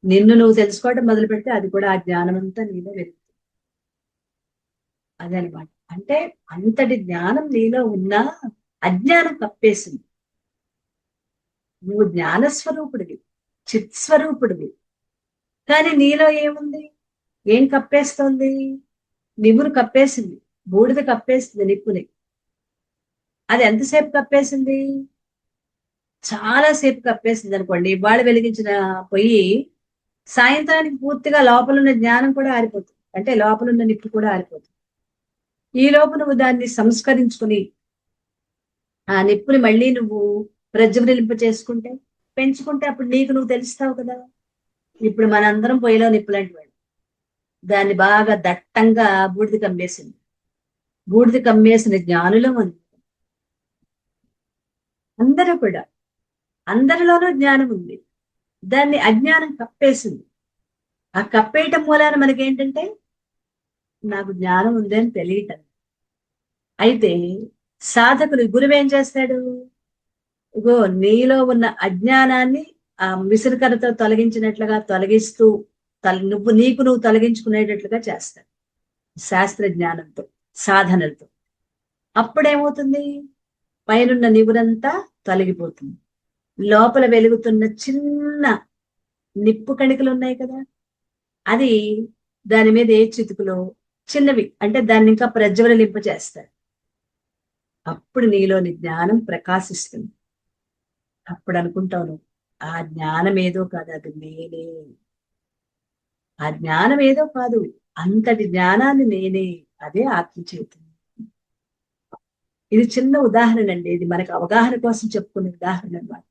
నిన్ను నువ్వు తెలుసుకోవడం మొదలు పెడితే అది కూడా ఆ జ్ఞానం అంతా నీలో వెళ్తుంది. అదనమాట. అంటే అంతటి జ్ఞానం నీలో ఉన్నా అజ్ఞానం కప్పేసింది. నువ్వు జ్ఞానస్వరూపుడివి, చిత్స్వరూపుడివి, కానీ నీలో ఏముంది? ఏం కప్పేస్తోంది? నివురు కప్పేసింది, బూడిద కప్పేసింది నిప్పుని. అది ఎంతసేపు కప్పేసింది? చాలాసేపు కప్పేసింది అనుకోండి. ఇవాళ వెలిగించిన పొయ్యి సాయంత్రానికి పూర్తిగా లోపలున్న జ్ఞానం కూడా ఆరిపోతుంది, అంటే లోపలున్న నిప్పు కూడా ఆరిపోతుంది. ఈ లోపు నువ్వు దాన్ని సంస్కరించుకుని ఆ నిప్పుని మళ్ళీ నువ్వు ప్రజ్వలింప చేసుకుంటే, పెంచుకుంటే అప్పుడు నీకు నువ్వు తెలుస్తావు కదా. ఇప్పుడు మనందరం పొయ్యిలో నిప్పులాంటి వాడు. దాన్ని బాగా దట్టంగా బూడిద కమ్మేసింది. బూడిద కమ్మేసిన జ్ఞానులు ఉంది. అందరూ కూడా, అందరిలోనూ జ్ఞానం ఉంది, దాన్ని అజ్ఞానం కప్పేసింది. ఆ కప్పేయటం మూలాన మనకేంటంటే నాకు జ్ఞానం ఉంది అని తెలియటం. అయితే సాధకులు, గురువు ఏం చేస్తాడు? ఇగో నీలో ఉన్న అజ్ఞానాన్ని ఆ విసురుకరతో తొలగించినట్లుగా తొలగిస్తూ నువ్వు తొలగించుకునేటట్లుగా చేస్తాడు శాస్త్ర జ్ఞానంతో, సాధనలతో. అప్పుడేమవుతుంది? పైనున్న నివురంతా తొలగిపోతుంది. లోపల వెలుగుతున్న చిన్న నిప్పు కణికలు ఉన్నాయి కదా, అది దాని మీద ఏ చితుకులో చిన్నవి, అంటే దాన్ని ఇంకా ప్రజ్వలింప చేస్తాడు. అప్పుడు నీలోని జ్ఞానం ప్రకాశిస్తుంది. అప్పుడు అనుకుంటావు ఆ జ్ఞానం ఏదో కాదు, అది నేనే. ఆ జ్ఞానం ఏదో కాదు, అంతటి జ్ఞానాన్ని నేనే, అదే ఆత్మ చైతన్యం. ఇది చిన్న ఉదాహరణ అండి, ఇది మనకు అవగాహన కోసం చెప్పుకునే ఉదాహరణ అన్నమాట.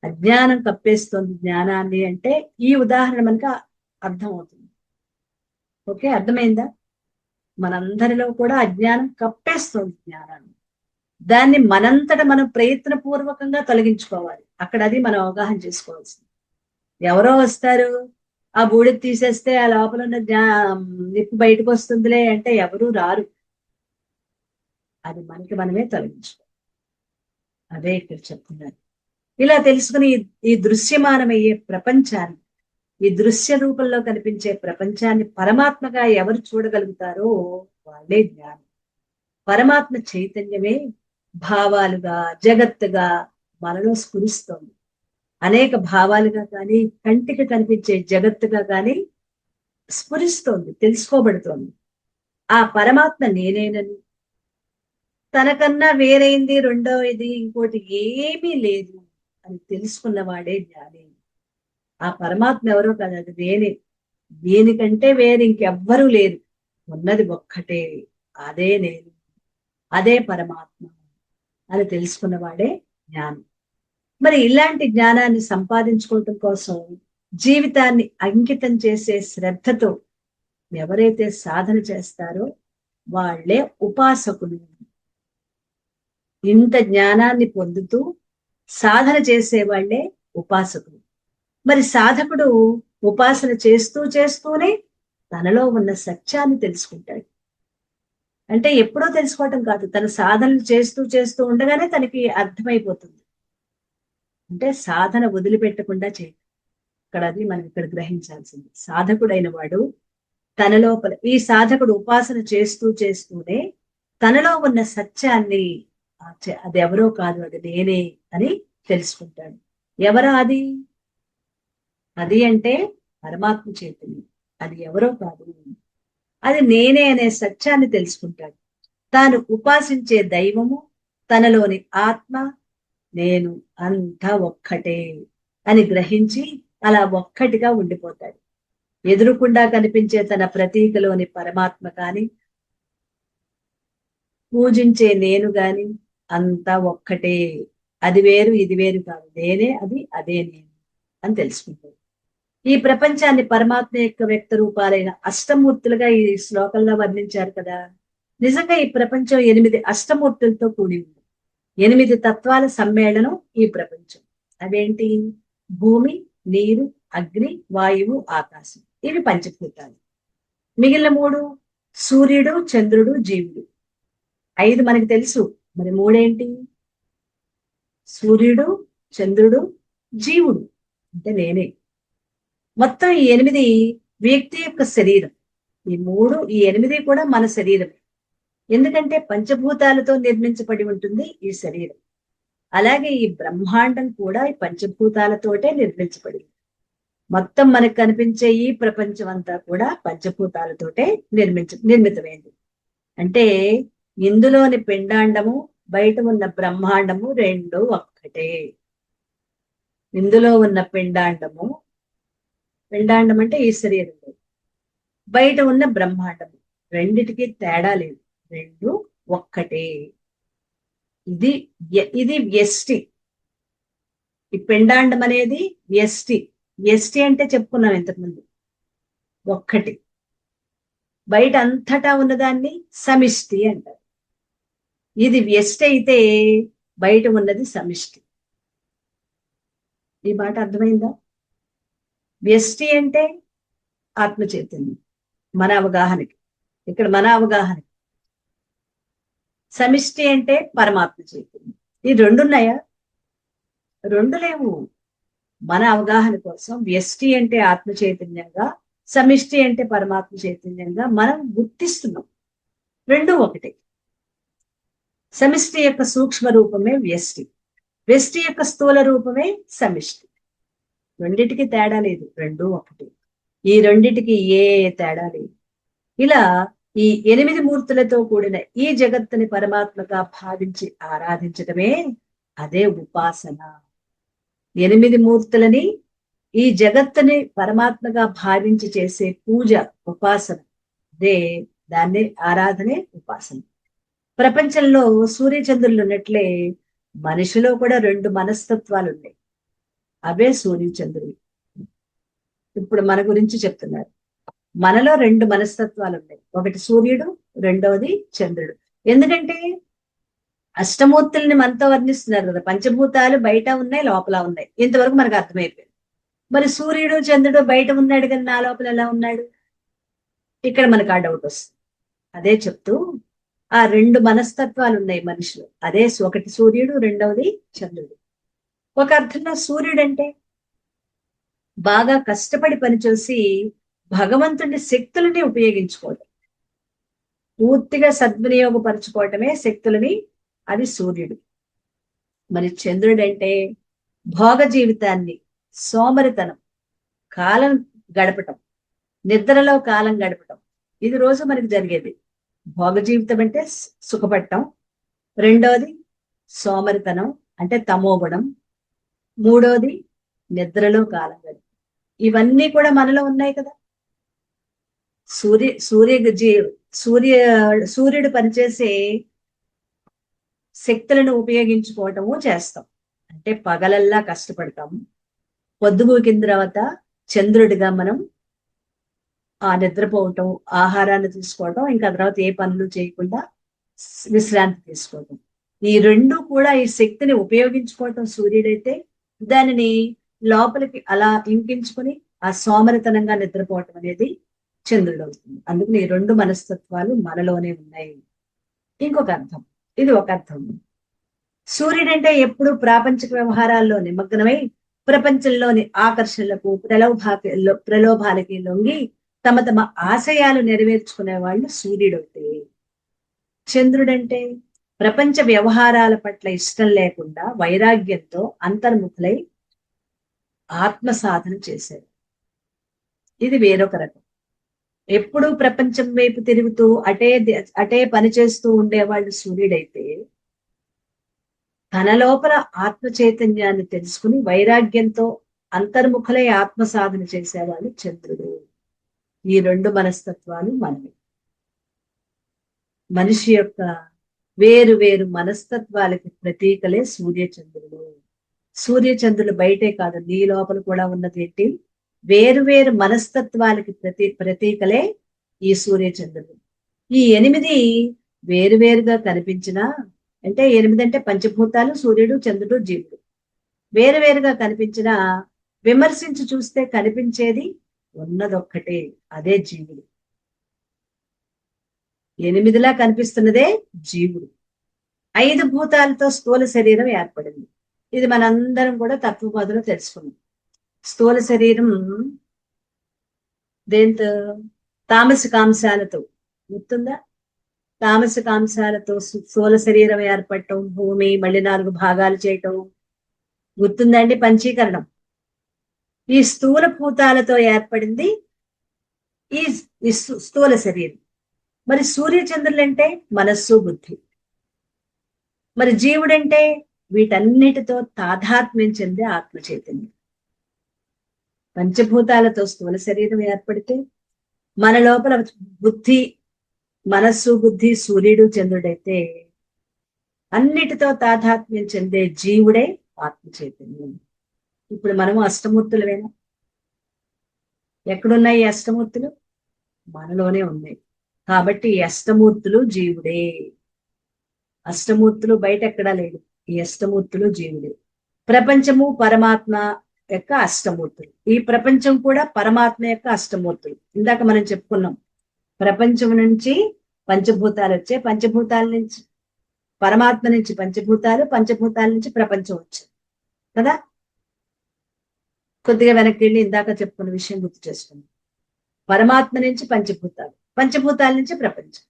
అజ్ఞానం కప్పేస్తోంది జ్ఞానాన్ని అంటే ఈ ఉదాహరణ మనకు అర్థం అవుతుంది. ఓకే, అర్థమైందా? మనందరిలో కూడా అజ్ఞానం కప్పేస్తోంది జ్ఞానాన్ని. దాన్ని మనంతట మనం ప్రయత్నపూర్వకంగా తొలగించుకోవాలి. అక్కడ అది మనం అవగాహన చేసుకోవాల్సింది. ఎవరో వస్తారు, ఆ బూడిద తీసేస్తే ఆ లోపల ఉన్న నిప్పు బయటకు వస్తుందిలే అంటే ఎవరూ రారు. అది మనకి మనమే తొలగించుకోవాలి. అదే ఇక్కడ చెప్తున్నారు. ఇలా తెలుసుకుని ఈ దృశ్యమానమయ్యే ప్రపంచాన్ని, ఈ దృశ్య రూపంలో కనిపించే ప్రపంచాన్ని పరమాత్మగా ఎవరు చూడగలుగుతారో వాళ్ళే జ్ఞానం. పరమాత్మ చైతన్యమే భావాలుగా జగత్తుగా మనలో స్ఫురిస్తోంది. అనేక భావాలుగా కానీ కంటికి కనిపించే జగత్తుగా కానీ స్ఫురిస్తోంది, తెలుసుకోబడుతోంది. ఆ పరమాత్మ నేనేనని, తనకన్నా వేరైంది రెండో ఇది ఇంకోటి ఏమీ లేదు అని తెలుసుకున్నవాడే జ్ఞాని. ఆ పరమాత్మ ఎవరో కాదు, అది నేనే. దీనికంటే వేరు ఇంకెవ్వరూ లేరు. ఉన్నది ఒక్కటే, అదే నేను, అదే పరమాత్మ అని తెలుసుకున్నవాడే జ్ఞానం. మరి ఇలాంటి జ్ఞానాన్ని సంపాదించుకోవటం కోసం జీవితాన్ని అంకితం చేసే శ్రద్ధతో ఎవరైతే సాధన చేస్తారో వాళ్లే ఉపాసకులు. ఇంత జ్ఞానాన్ని పొందుతూ సాధన చేసేవాళ్లే ఉపాసకులు. మరి సాధకుడు ఉపాసన చేస్తూ చేస్తూనే తనలో ఉన్న సత్యాన్ని తెలుసుకుంటాడు. అంటే ఎప్పుడో తెలుసుకోవటం కాదు, తన సాధనలు చేస్తూ చేస్తూ ఉండగానే తనకి అర్థమైపోతుంది. అంటే సాధన వదిలిపెట్టకుండా చేయాలి. ఇక్కడ అది మనం ఇక్కడ గ్రహించాల్సింది. సాధకుడైన వాడు తన లోపల, ఈ సాధకుడు ఉపాసన చేస్తూ చేస్తూనే తనలో ఉన్న సత్యాన్ని అది ఎవరో కాదు, అది నేనే అని తెలుసుకుంటాడు. ఎవరా అది? అది అంటే పరమాత్మ చైతన్యం. అది ఎవరో కాదు, అది నేనే అనే సత్యాన్ని తెలుసుకుంటాడు. తాను ఉపాసించే దైవము, తనలోని ఆత్మ, నేను అంతా ఒక్కటే అని గ్రహించి అలా ఒక్కటిగా ఉండిపోతాడు. ఎదురుకుండా కనిపించే తన ప్రతీకలోని పరమాత్మ కాని, పూజించే నేను గాని అంతా ఒక్కటే, అది వేరు ఇది వేరు కాదు, నేనే అది, అదే నేను అని తెలుసుకుంటాడు. ఈ ప్రపంచాన్ని పరమాత్మ యొక్క వ్యక్త రూపాలైన అష్టమూర్తులుగా ఈ శ్లోకంలో వర్ణించారు కదా. నిజంగా ఈ ప్రపంచం 8 అష్టమూర్తులతో కూడి ఉంది. 8 తత్వాల సమ్మేళనం ఈ ప్రపంచం. అవేంటి? భూమి, నీరు, అగ్ని, వాయువు, ఆకాశం. ఇవి పంచభూతాలు. మిగిలిన 3 సూర్యుడు, చంద్రుడు, జీవుడు. 5 మనకి తెలుసు. మరి 3 ఏంటి? సూర్యుడు, చంద్రుడు, జీవుడు అంటే నేనే. మొత్తం ఈ 8 వ్యక్తి యొక్క శరీరం. ఈ 8 కూడా మన శరీరం. ఎందుకంటే పంచభూతాలతో నిర్మించబడి ఉంటుంది ఈ శరీరం. అలాగే ఈ బ్రహ్మాండం కూడా ఈ పంచభూతాలతోటే నిర్మించబడింది. మొత్తం మనకు కనిపించే ఈ ప్రపంచం అంతా కూడా పంచభూతాలతోటే నిర్మితమైంది. అంటే ఇందులోని పిండాండము, బయట ఉన్న బ్రహ్మాండము రెండు ఒక్కటే. ఇందులో ఉన్న పిండాండము అంటే ఈ శరీరం, బయట ఉన్న బ్రహ్మాండము రెండిటికి తేడా లేదు, రెండు ఒక్కటే. ఇది వ్యష్టి. ఈ పిండాండం అనేది వ్యష్టి. వ్యష్టి అంటే చెప్పుకున్నాం ఇంతకుముందు, ఒక్కటి. బయట అంతటా ఉన్నదాన్ని సమిష్టి అంటారు. ఇది వ్యష్టి అయితే బయట ఉన్నది సమిష్టి. ఈ మాట అర్థమైందా? వ్యష్టి అంటే ఆత్మ చైతన్యం, మన అవగాహనకి. ఇక్కడ మన అవగాహనకి. సమిష్టి అంటే పరమాత్మ చైతన్యం. ఈ రెండున్నాయా? రెండు లేవు. మన అవగాహన కోసం వ్యష్టి అంటే ఆత్మ చైతన్యంగా, సమిష్టి అంటే పరమాత్మ చైతన్యంగా మనం గుర్తిస్తున్నాం. రెండు ఒకటి. సమిష్టి యొక్క సూక్ష్మ రూపమే వ్యష్టి, వ్యష్టి యొక్క స్థూల రూపమే సమిష్టి. రెండిటికి తేడా లేదు, రెండు ఒకటి. ఈ రెండిటికి ఏ తేడా లేదు. ఇలా ఈ 8 మూర్తులతో కూడిన ఈ జగత్తుని పరమాత్మగా భావించి ఆరాధించటమే అదే ఉపాసన. 8 మూర్తులని, ఈ జగత్తుని పరమాత్మగా భావించి చేసే పూజ ఉపాసన. దాన్ని ఆరాధనే ఉపాసన. ప్రపంచంలో సూర్యచంద్రులు ఉన్నట్లే మనిషిలో కూడా 2 మనస్తత్వాలు ఉన్నాయి. అవే సూర్యచంద్రులు. ఇప్పుడు మన గురించి చెప్తున్నారు. మనలో 2 మనస్తత్వాలు ఉన్నాయి. ఒకటి సూర్యుడు, రెండవది చంద్రుడు. ఎందుకంటే అష్టమూర్తుల్ని మనతో వర్ణిస్తున్నారు కదా. పంచభూతాలు బయట ఉన్నాయి, లోపల ఉన్నాయి. ఇంతవరకు మనకు అర్థమైపోయింది. మరి సూర్యుడు చంద్రుడు బయట ఉన్నాడు కానీ నా లోపల ఎలా ఉన్నాడు? ఇక్కడ మనకు ఆ డౌట్ వస్తుంది. అదే చెప్తూ ఆ 2 మనస్తత్వాలు ఉన్నాయి మనిషిలో. అదే ఒకటి సూర్యుడు, రెండవది చంద్రుడు. ఒక అర్థంలో సూర్యుడు అంటే బాగా కష్టపడి పనిచేసి భగవంతుడి శక్తులని ఉపయోగించుకోవడం. పూర్తిగా సద్వినియోగపరచుకోవటమే శక్తులని, అది సూర్యుడు. మరి చంద్రుడు అంటే భోగ జీవితాన్ని, సోమరితనం, కాలం గడపటం, నిద్రలో కాలం గడపటం, ఇది రోజు మనకి జరిగేది. భోగ జీవితం అంటే సుఖపడటం, రెండోది సోమరితనం అంటే తమోగుణం, మూడోది నిద్రలో కాలం గడపటం. ఇవన్నీ కూడా మనలో ఉన్నాయి కదా. సూర్య సూర్య సూర్య సూర్యుడు పనిచేసే శక్తులను ఉపయోగించుకోవటము చేస్తాం. అంటే పగలల్లా కష్టపడతాం, పొద్దుగూకిన తర్వాత చంద్రుడిగా మనం ఆ నిద్రపోవటం, ఆహారాన్ని తీసుకోవటం, ఇంకా తర్వాత ఏ పనులు చేయకుండా విశ్రాంతి తీసుకోవటం, ఈ రెండు కూడా ఈ శక్తిని ఉపయోగించుకోవటం సూర్యుడైతే, దానిని లోపలికి అలా ఇంకించుకుని ఆ సోమరితనంగా నిద్రపోవటం అనేది చంద్రుడు అవుతుంది. అందుకని ఈ రెండు మనస్తత్వాలు మనలోనే ఉన్నాయి. ఇంకొక అర్థం, ఇది ఒక అర్థం. సూర్యుడంటే ఎప్పుడు ప్రాపంచిక వ్యవహారాల్లో నిమగ్నమై ప్రపంచంలోని ఆకర్షణలకు, ప్రలోభాలకి లొంగి తమ తమ ఆశయాలు నెరవేర్చుకునే వాళ్ళు సూర్యుడవుతే, చంద్రుడంటే ప్రపంచ వ్యవహారాల పట్ల ఇష్టం లేకుండా వైరాగ్యంతో అంతర్ముఖులై ఆత్మ సాధన చేశారు. ఇది వేరొక రకం. ఎప్పుడూ ప్రపంచం వైపు తిరుగుతూ అటే పని చేస్తూ ఉండేవాళ్ళు సూర్యుడైతే, తన లోపల ఆత్మ చైతన్యాన్ని తెలుసుకుని వైరాగ్యంతో అంతర్ముఖులై ఆత్మ సాధన చేసేవాళ్ళు చంద్రుడు. ఈ రెండు మనస్తత్వాలు మనవి. మనిషి యొక్క వేరు వేరు మనస్తత్వాలకి ప్రతీకలే సూర్యచంద్రుడు. సూర్యచంద్రులు బయటే కాదు, నీ లోపల కూడా ఉన్నది ఏంటి? వేరు వేరు మనస్తత్వాలకి ప్రతీకలే ఈ సూర్యచంద్రుడు. ఈ 8 వేరువేరుగా కనిపించినా, అంటే 8 అంటే పంచభూతాలు, సూర్యుడు, చంద్రుడు, జీవుడు. వేరువేరుగా కనిపించినా విమర్శించి చూస్తే కనిపించేది ఉన్నదొక్కటే, అదే జీవుడు. 8లా కనిపిస్తున్నదే జీవుడు. 5 భూతాలతో స్థూల శరీరం ఏర్పడింది. ఇది మనందరం కూడా తత్వబోధలో తెలుసుకున్నాం. స్థూల శరీరం దేంతో? తామసికాంశాలతో. గుర్తుందా? తామసికాంశాలతో స్థూల శరీరం ఏర్పడటం, భూమి మళ్ళీ 4 భాగాలు చేయటం గుర్తుందండి. పంచీకరణం. ఈ స్థూల భూతాలతో ఏర్పడింది ఈ స్థూల శరీరం. మరి సూర్యచంద్రులు అంటే మనస్సు, బుద్ధి. మరి జీవుడంటే వీటన్నిటితో తాదాత్మ్యం చెందే ఆత్మ చైతన్యం. పంచభూతాలతో స్థూల శరీరం ఏర్పడితే మన లోపల బుద్ధి, మనస్సు, బుద్ధి సూర్యుడు, చంద్రుడైతే అన్నిటితో తాదాత్మ్యం చెందే జీవుడే ఆత్మ చైతన్యం. ఇప్పుడు మనము అష్టమూర్తులవేనా? ఎక్కడున్నాయి ఈ అష్టమూర్తులు? మనలోనే ఉన్నాయి. కాబట్టి ఈ అష్టమూర్తులు జీవుడే. అష్టమూర్తులు బయట ఎక్కడా లేదు. ఈ అష్టమూర్తులు జీవుడే. ప్రపంచము పరమాత్మ యొక్క అష్టమూర్తులు. ఈ ప్రపంచం కూడా పరమాత్మ యొక్క అష్టమూర్తులు. ఇందాక మనం చెప్పుకున్నాం, ప్రపంచం నుంచి పంచభూతాలు వచ్చాయి, పంచభూతాల నుంచి పరమాత్మ నుంచి పంచభూతాలు, పంచభూతాల నుంచి ప్రపంచం వచ్చింది కదా. కొద్దిగా వెనక్కి వెళ్ళి ఇందాక చెప్పుకున్న విషయం గుర్తు చేసుకున్నాం. పరమాత్మ నుంచి పంచభూతాలు, పంచభూతాల నుంచి ప్రపంచం,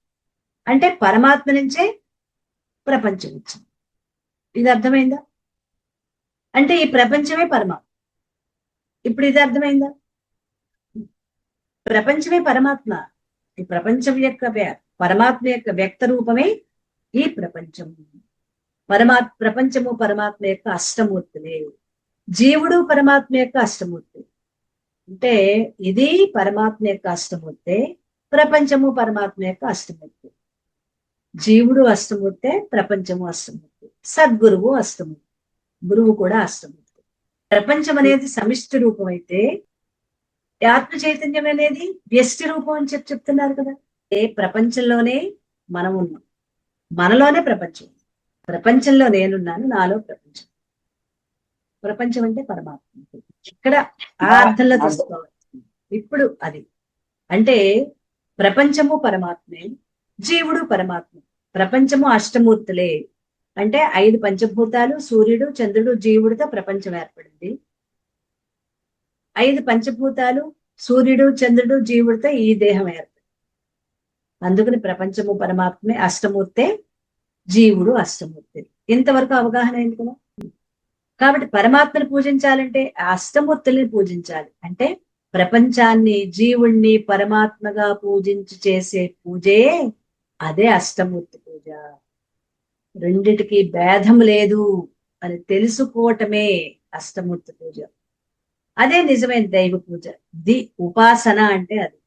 అంటే పరమాత్మ నుంచే ప్రపంచం వచ్చింది. ఇది అర్థమైందా? అంటే ఈ ప్రపంచమే పరమాత్మ. ఇప్పుడు ఇది అర్థమైందా? ప్రపంచమే పరమాత్మ. ఈ ప్రపంచం యొక్క పరమాత్మ యొక్క వ్యక్త రూపమే ఈ ప్రపంచం. ప్రపంచము పరమాత్మ యొక్క అష్టమూర్తులే. జీవుడు పరమాత్మ యొక్క అష్టమూర్తి. అంటే ఇది పరమాత్మ యొక్క అష్టమూర్తే, ప్రపంచము పరమాత్మ యొక్క అష్టమూర్తి. జీవుడు అష్టమూర్తే, ప్రపంచము అష్టమూర్తి. సద్గురువు అష్టమూర్తి, గురువు కూడా అష్టమూర్తి. ప్రపంచం అనేది సమిష్టి రూపం అయితే, ఆత్మ చైతన్యం అనేది వ్యష్టి రూపం అని చెప్తున్నారు కదా. ఏ ప్రపంచంలోనే మనం ఉన్నాం, మనలోనే ప్రపంచం. ప్రపంచంలో నేనున్నాను, నాలో ప్రపంచం. ప్రపంచం అంటే పరమాత్మ. ఇక్కడ ఆ అర్థంలో తీసుకోవాలి. ఇప్పుడు అది అంటే ప్రపంచము పరమాత్మే, జీవుడు పరమాత్మ. ప్రపంచము అష్టమూర్తులే, అంటే 5 పంచభూతాలు, సూర్యుడు, చంద్రుడు, జీవుడితో ప్రపంచం ఏర్పడింది. 5 పంచభూతాలు, సూర్యుడు, చంద్రుడు, జీవుడితో ఈ దేహం ఏర్పడింది. అందుకని ప్రపంచము పరమాత్మే అష్టమూర్తే, జీవుడు అష్టమూర్తి. ఇంతవరకు అవగాహన అయింది కదా. కాబట్టి పరమాత్మను పూజించాలంటే ఆ అష్టమూర్తుల్ని పూజించాలి. అంటే ప్రపంచాన్ని, జీవుణ్ణి పరమాత్మగా పూజించి చేసే పూజే అదే అష్టమూర్తి పూజ. రెండిటికి భేదం లేదు అని తెలుసుకోవటమే అష్టమూర్తి పూజ. అదే నిజమైన దైవ పూజ. ఉపాసన అంటే అది.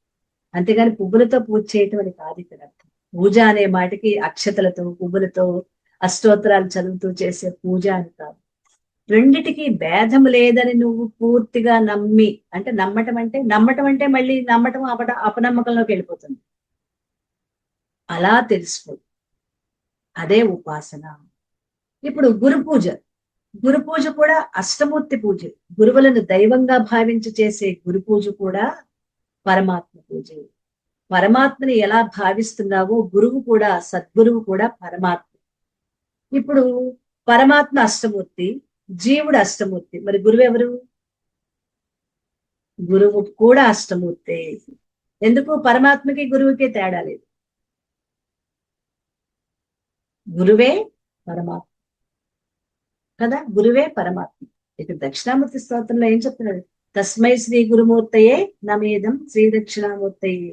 అంతేగాని పువ్వులతో పూజ చేయటం అని కాదు ఇక్కడ అర్థం. పూజ అనే మాటకి అక్షతలతో, పువ్వులతో, అష్టోత్తరాలు చదువుతూ చేసే పూజ అని కాదు. రెండిటికి భేదం లేదని నువ్వు పూర్తిగా నమ్మి, అంటే నమ్మటం అంటే మళ్ళీ నమ్మటం అపనమ్మకంలోకి వెళ్ళిపోతుంది. అలా తెలుసుకో, అదే ఉపాసన. ఇప్పుడు గురు పూజ కూడా అష్టమూర్తి పూజ. గురువులను దైవంగా భావించి చేసే గురు పూజ కూడా పరమాత్మ పూజ. పరమాత్మని ఎలా భావిస్తున్నావో గురువు కూడా, సద్గురువు కూడా పరమాత్మ. ఇప్పుడు పరమాత్మ అష్టమూర్తి, జీవుడు అష్టమూర్తి, మరి గురువు ఎవరు? గురువు కూడా అష్టమూర్తే. ఎందుకు? పరమాత్మకి గురువుకి తేడా లేదు. గురువే పరమాత్మ కదా, గురువే పరమాత్మ. ఇక దక్షిణామూర్తి స్తోత్రంలో ఏం చెప్తున్నాడు? తస్మై శ్రీ గురుమూర్తయే నమేదం శ్రీ దక్షిణామూర్తయే.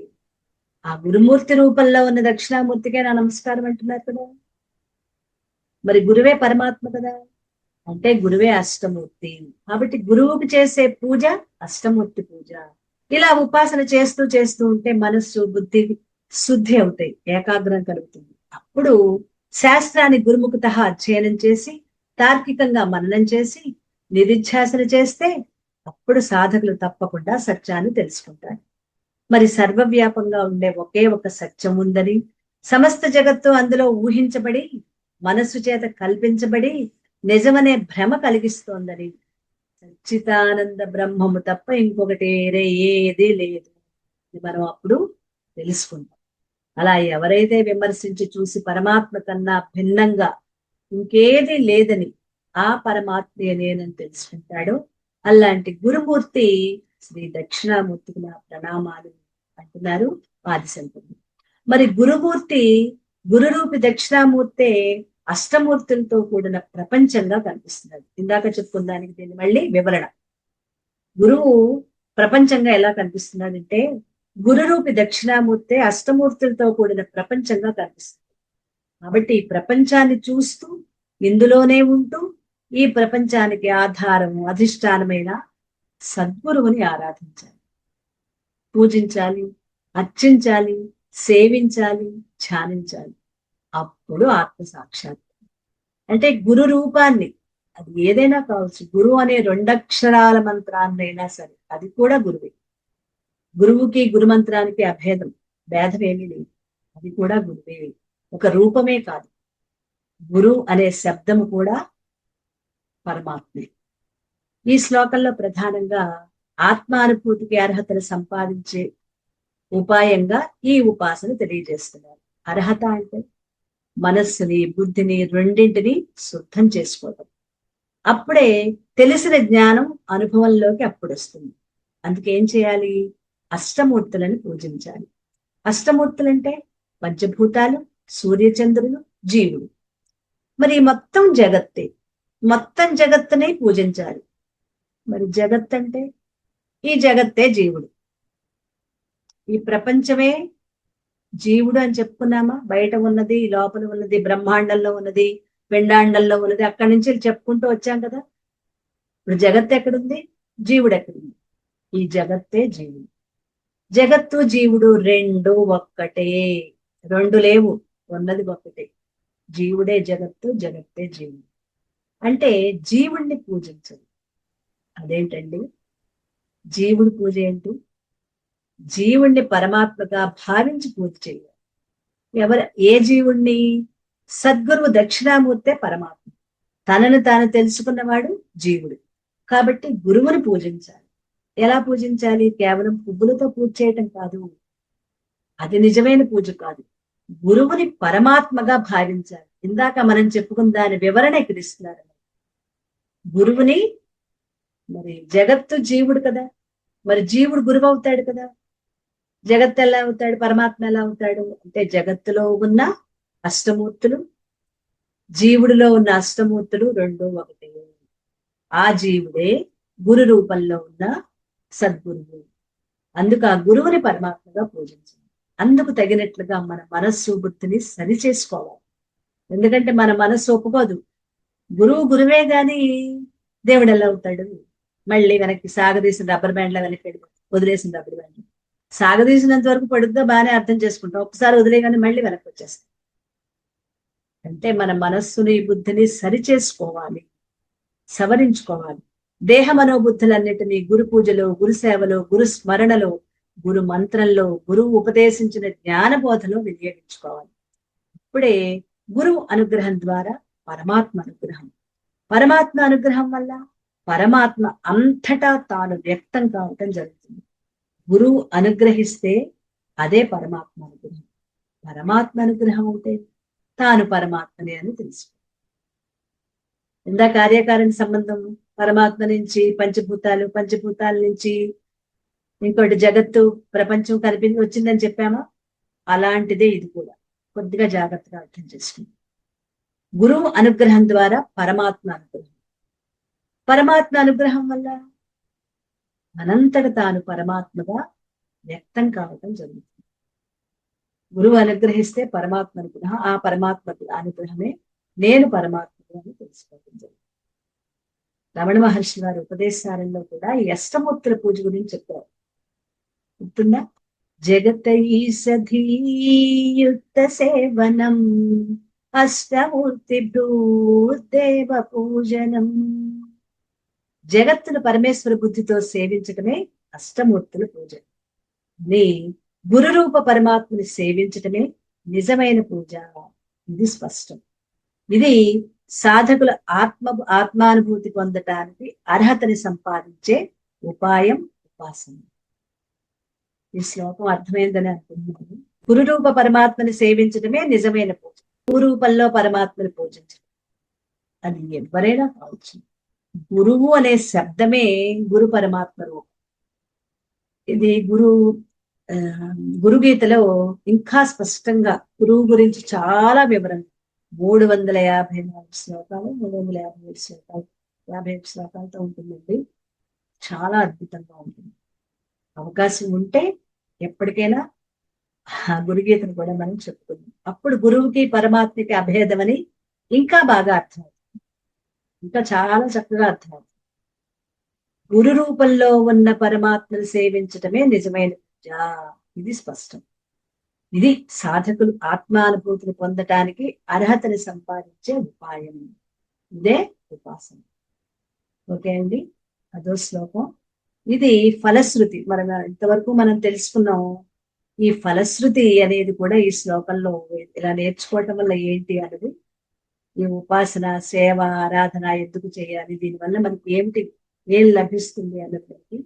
ఆ గురుమూర్తి రూపంలో ఉన్న దక్షిణామూర్తికే నా నమస్కారం అంటున్నారు కదా. మరి గురువే పరమాత్మ కదా, అంటే గురువే అష్టమూర్తి. కాబట్టి గురువుకు చేసే పూజ అష్టమూర్తి పూజ. ఇలా ఉపాసన చేస్తూ చేస్తూ ఉంటే మనస్సు, బుద్ధి శుద్ధి అవుతాయి, ఏకాగ్రం కలుగుతుంది. అప్పుడు శాస్త్రాన్ని గురుముఖత అధ్యయనం చేసి, తార్కికంగా మననం చేసి, నిధిధ్యాసన చేస్తే అప్పుడు సాధకులు తప్పకుండా సత్యాన్ని తెలుసుకుంటారు. మరి సర్వవ్యాపంగా ఉండే ఒకే ఒక సత్యం ఉందని, సమస్త జగత్తు అందులో ఊహించబడి, మనస్సు చేత కల్పించబడి నిజమనే భ్రమ కలిగిస్తోందని, సచ్చిదానంద బ్రహ్మము తప్ప ఇంకొకటి వేరే ఏది లేదు, మనం అప్పుడు తెలుసుకుంటాం. అలా ఎవరైతే విమర్శించి చూసి పరమాత్మ కన్నా భిన్నంగా ఇంకేది లేదని, ఆ పరమాత్మే నేనని తెలుసుకుంటాడో అలాంటి గురుమూర్తి శ్రీ దక్షిణామూర్తికి నా ప్రణామాలు అంటున్నారు ఆదిశంకరుడు. మరి గురుమూర్తి, గురురూపి దక్షిణామూర్తే అష్టమూర్తులతో కూడిన ప్రపంచంగా కనిపిస్తున్నాడు. ఇందాక చెప్పుకున్నానికి దీన్ని మళ్ళీ వివరణ. గురువు ప్రపంచంగా ఎలా కనిపిస్తున్నాడంటే, గురురూపి దక్షిణామూర్తే అష్టమూర్తులతో కూడిన ప్రపంచంగా కనిపిస్తుంది. కాబట్టి ఈ ప్రపంచాన్ని చూస్తూ, ఇందులోనే ఉంటూ, ఈ ప్రపంచానికి ఆధారము, అధిష్టానమైన సద్గురువుని ఆరాధించాలి, పూజించాలి, అర్చించాలి, సేవించాలి, ధ్యానించాలి. అప్పుడు ఆత్మ సాక్షాత్. అంటే గురు రూపాన్ని, అది ఏదైనా కావచ్చు, గురువు అనే 2 అక్షరాల మంత్రాన్నైనా సరే అది కూడా గురువే. గురువుకి గురుమంత్రానికి భేదం ఏమీ లేదు, అది కూడా గురువే. ఒక రూపమే కాదు, గురు అనే శబ్దము కూడా పరమాత్మే. ఈ శ్లోకంలో ప్రధానంగా ఆత్మానుభూతికి అర్హతను సంపాదించే ఉపాయంగా ఈ ఉపాసన తెలియజేస్తున్నారు. అర్హత అంటే మనస్సుని, బుద్ధిని రెండింటిని శుద్ధం చేసుకోవడం. అప్పుడే తెలిసిన జ్ఞానం అనుభవంలోకి అప్పుడు వస్తుంది. అందుకేం చేయాలి? అష్టమూర్తులను పూజించాలి. అష్టమూర్తులంటే పంచభూతాలు, సూర్యచంద్రులు, జీవుడు. మరి మొత్తం జగత్తే, మొత్తం జగత్తునే పూజించాలి. మరి జగత్ అంటే ఈ జగత్తే జీవుడు. ఈ ప్రపంచమే జీవుడు అని చెప్పుకున్నామా? బయట ఉన్నది, లోపల ఉన్నది, బ్రహ్మాండంలో ఉన్నది, పిండాండంలో ఉన్నది, అక్కడి నుంచి చెప్పుకుంటూ వచ్చాం కదా. ఇప్పుడు జగత్ ఎక్కడుంది? జీవుడు ఎక్కడుంది? ఈ జగత్తే జీవుడు. జగత్తు జీవుడు రెండు ఒక్కటే, రెండు లేవు, ఉన్నది ఒక్కటే. జీవుడే జగత్తు, జగత్తే జీవుడు. అంటే జీవుణ్ణి పూజించదు. అదేంటండి జీవుడి పూజ ఏంటి? జీవుణ్ణి పరమాత్మగా భావించి పూజ చేయాలి. ఏ జీవుణ్ణి? సద్గురువు దక్షిణామూర్తే పరమాత్మ. తనను తాను తెలుసుకున్నవాడు జీవుడు. కాబట్టి గురువుని పూజించాలి. ఎలా పూజించాలి? కేవలం పువ్వులతో పూజ చేయటం కాదు, అది నిజమైన పూజ కాదు. గురువుని పరమాత్మగా భావించాలి. ఇందాక మనం చెప్పుకున్న దాని వివరణ ఇక్కడ ఇస్తున్నారు. గురువుని, మరి జగత్తు జీవుడు కదా, మరి జీవుడు గురువు అవుతాడు కదా. జగత్ ఎలా అవుతాడు, పరమాత్మ ఎలా అవుతాడు అంటే జగత్తులో ఉన్న అష్టమూర్తులు, జీవుడిలో ఉన్న అష్టమూర్తులు రెండు ఒకటి. ఆ జీవుడే గురు రూపంలో ఉన్న సద్గురువు. అందుకు ఆ గురువుని పరమాత్మగా పూజించాలి. అందుకు తగినట్లుగా మన మనస్సు బుద్ధిని సరి చేసుకోవాలి. ఎందుకంటే మన మనస్సు ఒప్పుకోదు. గురువు గురువే గాని దేవుడు ఎలా అవుతాడు? మళ్ళీ వెనక్కి సాగదీసిన రబ్బర్ బ్యాండ్ లా వెనక్కి వదిలేసిన రబ్బర్ బ్యాండ్ సాగదీసినంత వరకు పడుద్దా బాగానే అర్థం చేసుకుంటాం. ఒకసారి వదిలేగానే మళ్ళీ వెనక్కి వచ్చేస్తాం. అంటే మన మనస్సుని బుద్ధిని సరి చేసుకోవాలి, సవరించుకోవాలి. దేహ మనోబుద్ధులన్నిటినీ గురు పూజలో, గురు సేవలో, గురు స్మరణలో, గురు మంత్రంలో, గురువు ఉపదేశించిన జ్ఞానబోధలో వినియోగించుకోవాలి. ఇప్పుడే గురువు అనుగ్రహం ద్వారా పరమాత్మ అనుగ్రహం, పరమాత్మ అనుగ్రహం వల్ల పరమాత్మ అంతటా తాను వ్యక్తం కావటం జరుగుతుంది. గురువు అనుగ్రహిస్తే అదే పరమాత్మ అనుగ్రహం. పరమాత్మ అనుగ్రహం అంటే తాను పరమాత్మని అని తెలుసు. ఇందా కార్యకారణ సంబంధం పరమాత్మ నుంచి పంచభూతాలు, పంచభూతాల నుంచి ఇంకోటి జగత్తు, ప్రపంచం వచ్చిందని చెప్పామా? అలాంటిదే ఇది కూడా. కొద్దిగా జాగ్రత్తగా అర్థం చేసుకుంది. గురువు అనుగ్రహం ద్వారా పరమాత్మ అనుగ్రహం, పరమాత్మ అనుగ్రహం వల్ల అనంతట తాను పరమాత్మగా వ్యక్తం కావటం జరుగుతుంది. గురువు అనుగ్రహిస్తే పరమాత్మ అనుగ్రహం, ఆ పరమాత్మ అనుగ్రహమే నేను పరమాత్మను అని తెలుసుకోవటం జరుగుతుంది. రమణ మహర్షి వారి ఉపదేశాలలో కూడా ఈ అష్టమూర్తుల పూజ గురించి చెప్పారు. గుర్తుందా? జగతైషధీయుక్త సేవనం అష్టమూర్తిభ్యూర్దేవ పూజనం. జగత్తును పరమేశ్వర బుద్ధితో సేవించటమే అష్టమూర్తుల పూజ. నీ గురు రూప పరమాత్మని సేవించటమే నిజమైన పూజ. ఇది స్పష్టం. ఇది సాధకుల ఆత్మానుభూతి పొందటానికి అర్హతని సంపాదించే ఉపాయం, ఉపాసన. ఈ శ్లోకం అర్థమైందని అనుకుంటున్నాను. గురు రూప పరమాత్మని సేవించడమే నిజమైన పూజ. గురూపంలో పరమాత్మని పూజించడం అది ఎవరైనా కావచ్చు. గురువు అనే శబ్దమే గురు పరమాత్మ రూపం. ఇది గురుగీతలో ఇంకా స్పష్టంగా గురువు గురించి చాలా వివరంగా 354 శ్లోకాలు, 357 శ్లోకాలు, 57 శ్లోకాలతో ఉంటుందండి. చాలా అద్భుతంగా ఉంటుంది. అవకాశం ఉంటే ఎప్పటికైనా ఆ గురుగీతను కూడా మనం చెప్పుకుందాం. అప్పుడు గురువుకి పరమాత్మకి అభేదం అని ఇంకా బాగా అర్థమవుతుంది. ఇంకా చాలా చక్కగా అర్థమవుతుంది. గురు రూపంలో ఉన్న పరమాత్మను సేవించటమే నిజమైన పూజ. ఇది స్పష్టం. ఇది సాధకులు ఆత్మానుభూతిని పొందటానికి అర్హతని సంపాదించే ఉపాయం. ఇదే ఉపాసన. ఓకే అండి, అదో శ్లోకం. ఇది ఫలశ్రుతి. ఇంతవరకు మనం తెలుసుకున్నాం. ఈ ఫలశ్రుతి అనేది కూడా ఈ శ్లోకంలో ఇలా నేర్చుకోవటం వల్ల ఏంటి అన్నది, ఈ ఉపాసన, సేవ, ఆరాధన ఎందుకు చేయాలి, దీనివల్ల మనకి ఏం లభిస్తుంది అన్నది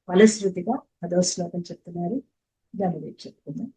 ఫలశ్రుతిగా అదో శ్లోకం చెప్తున్నారు. దాన్ని చెప్పుకుందాం.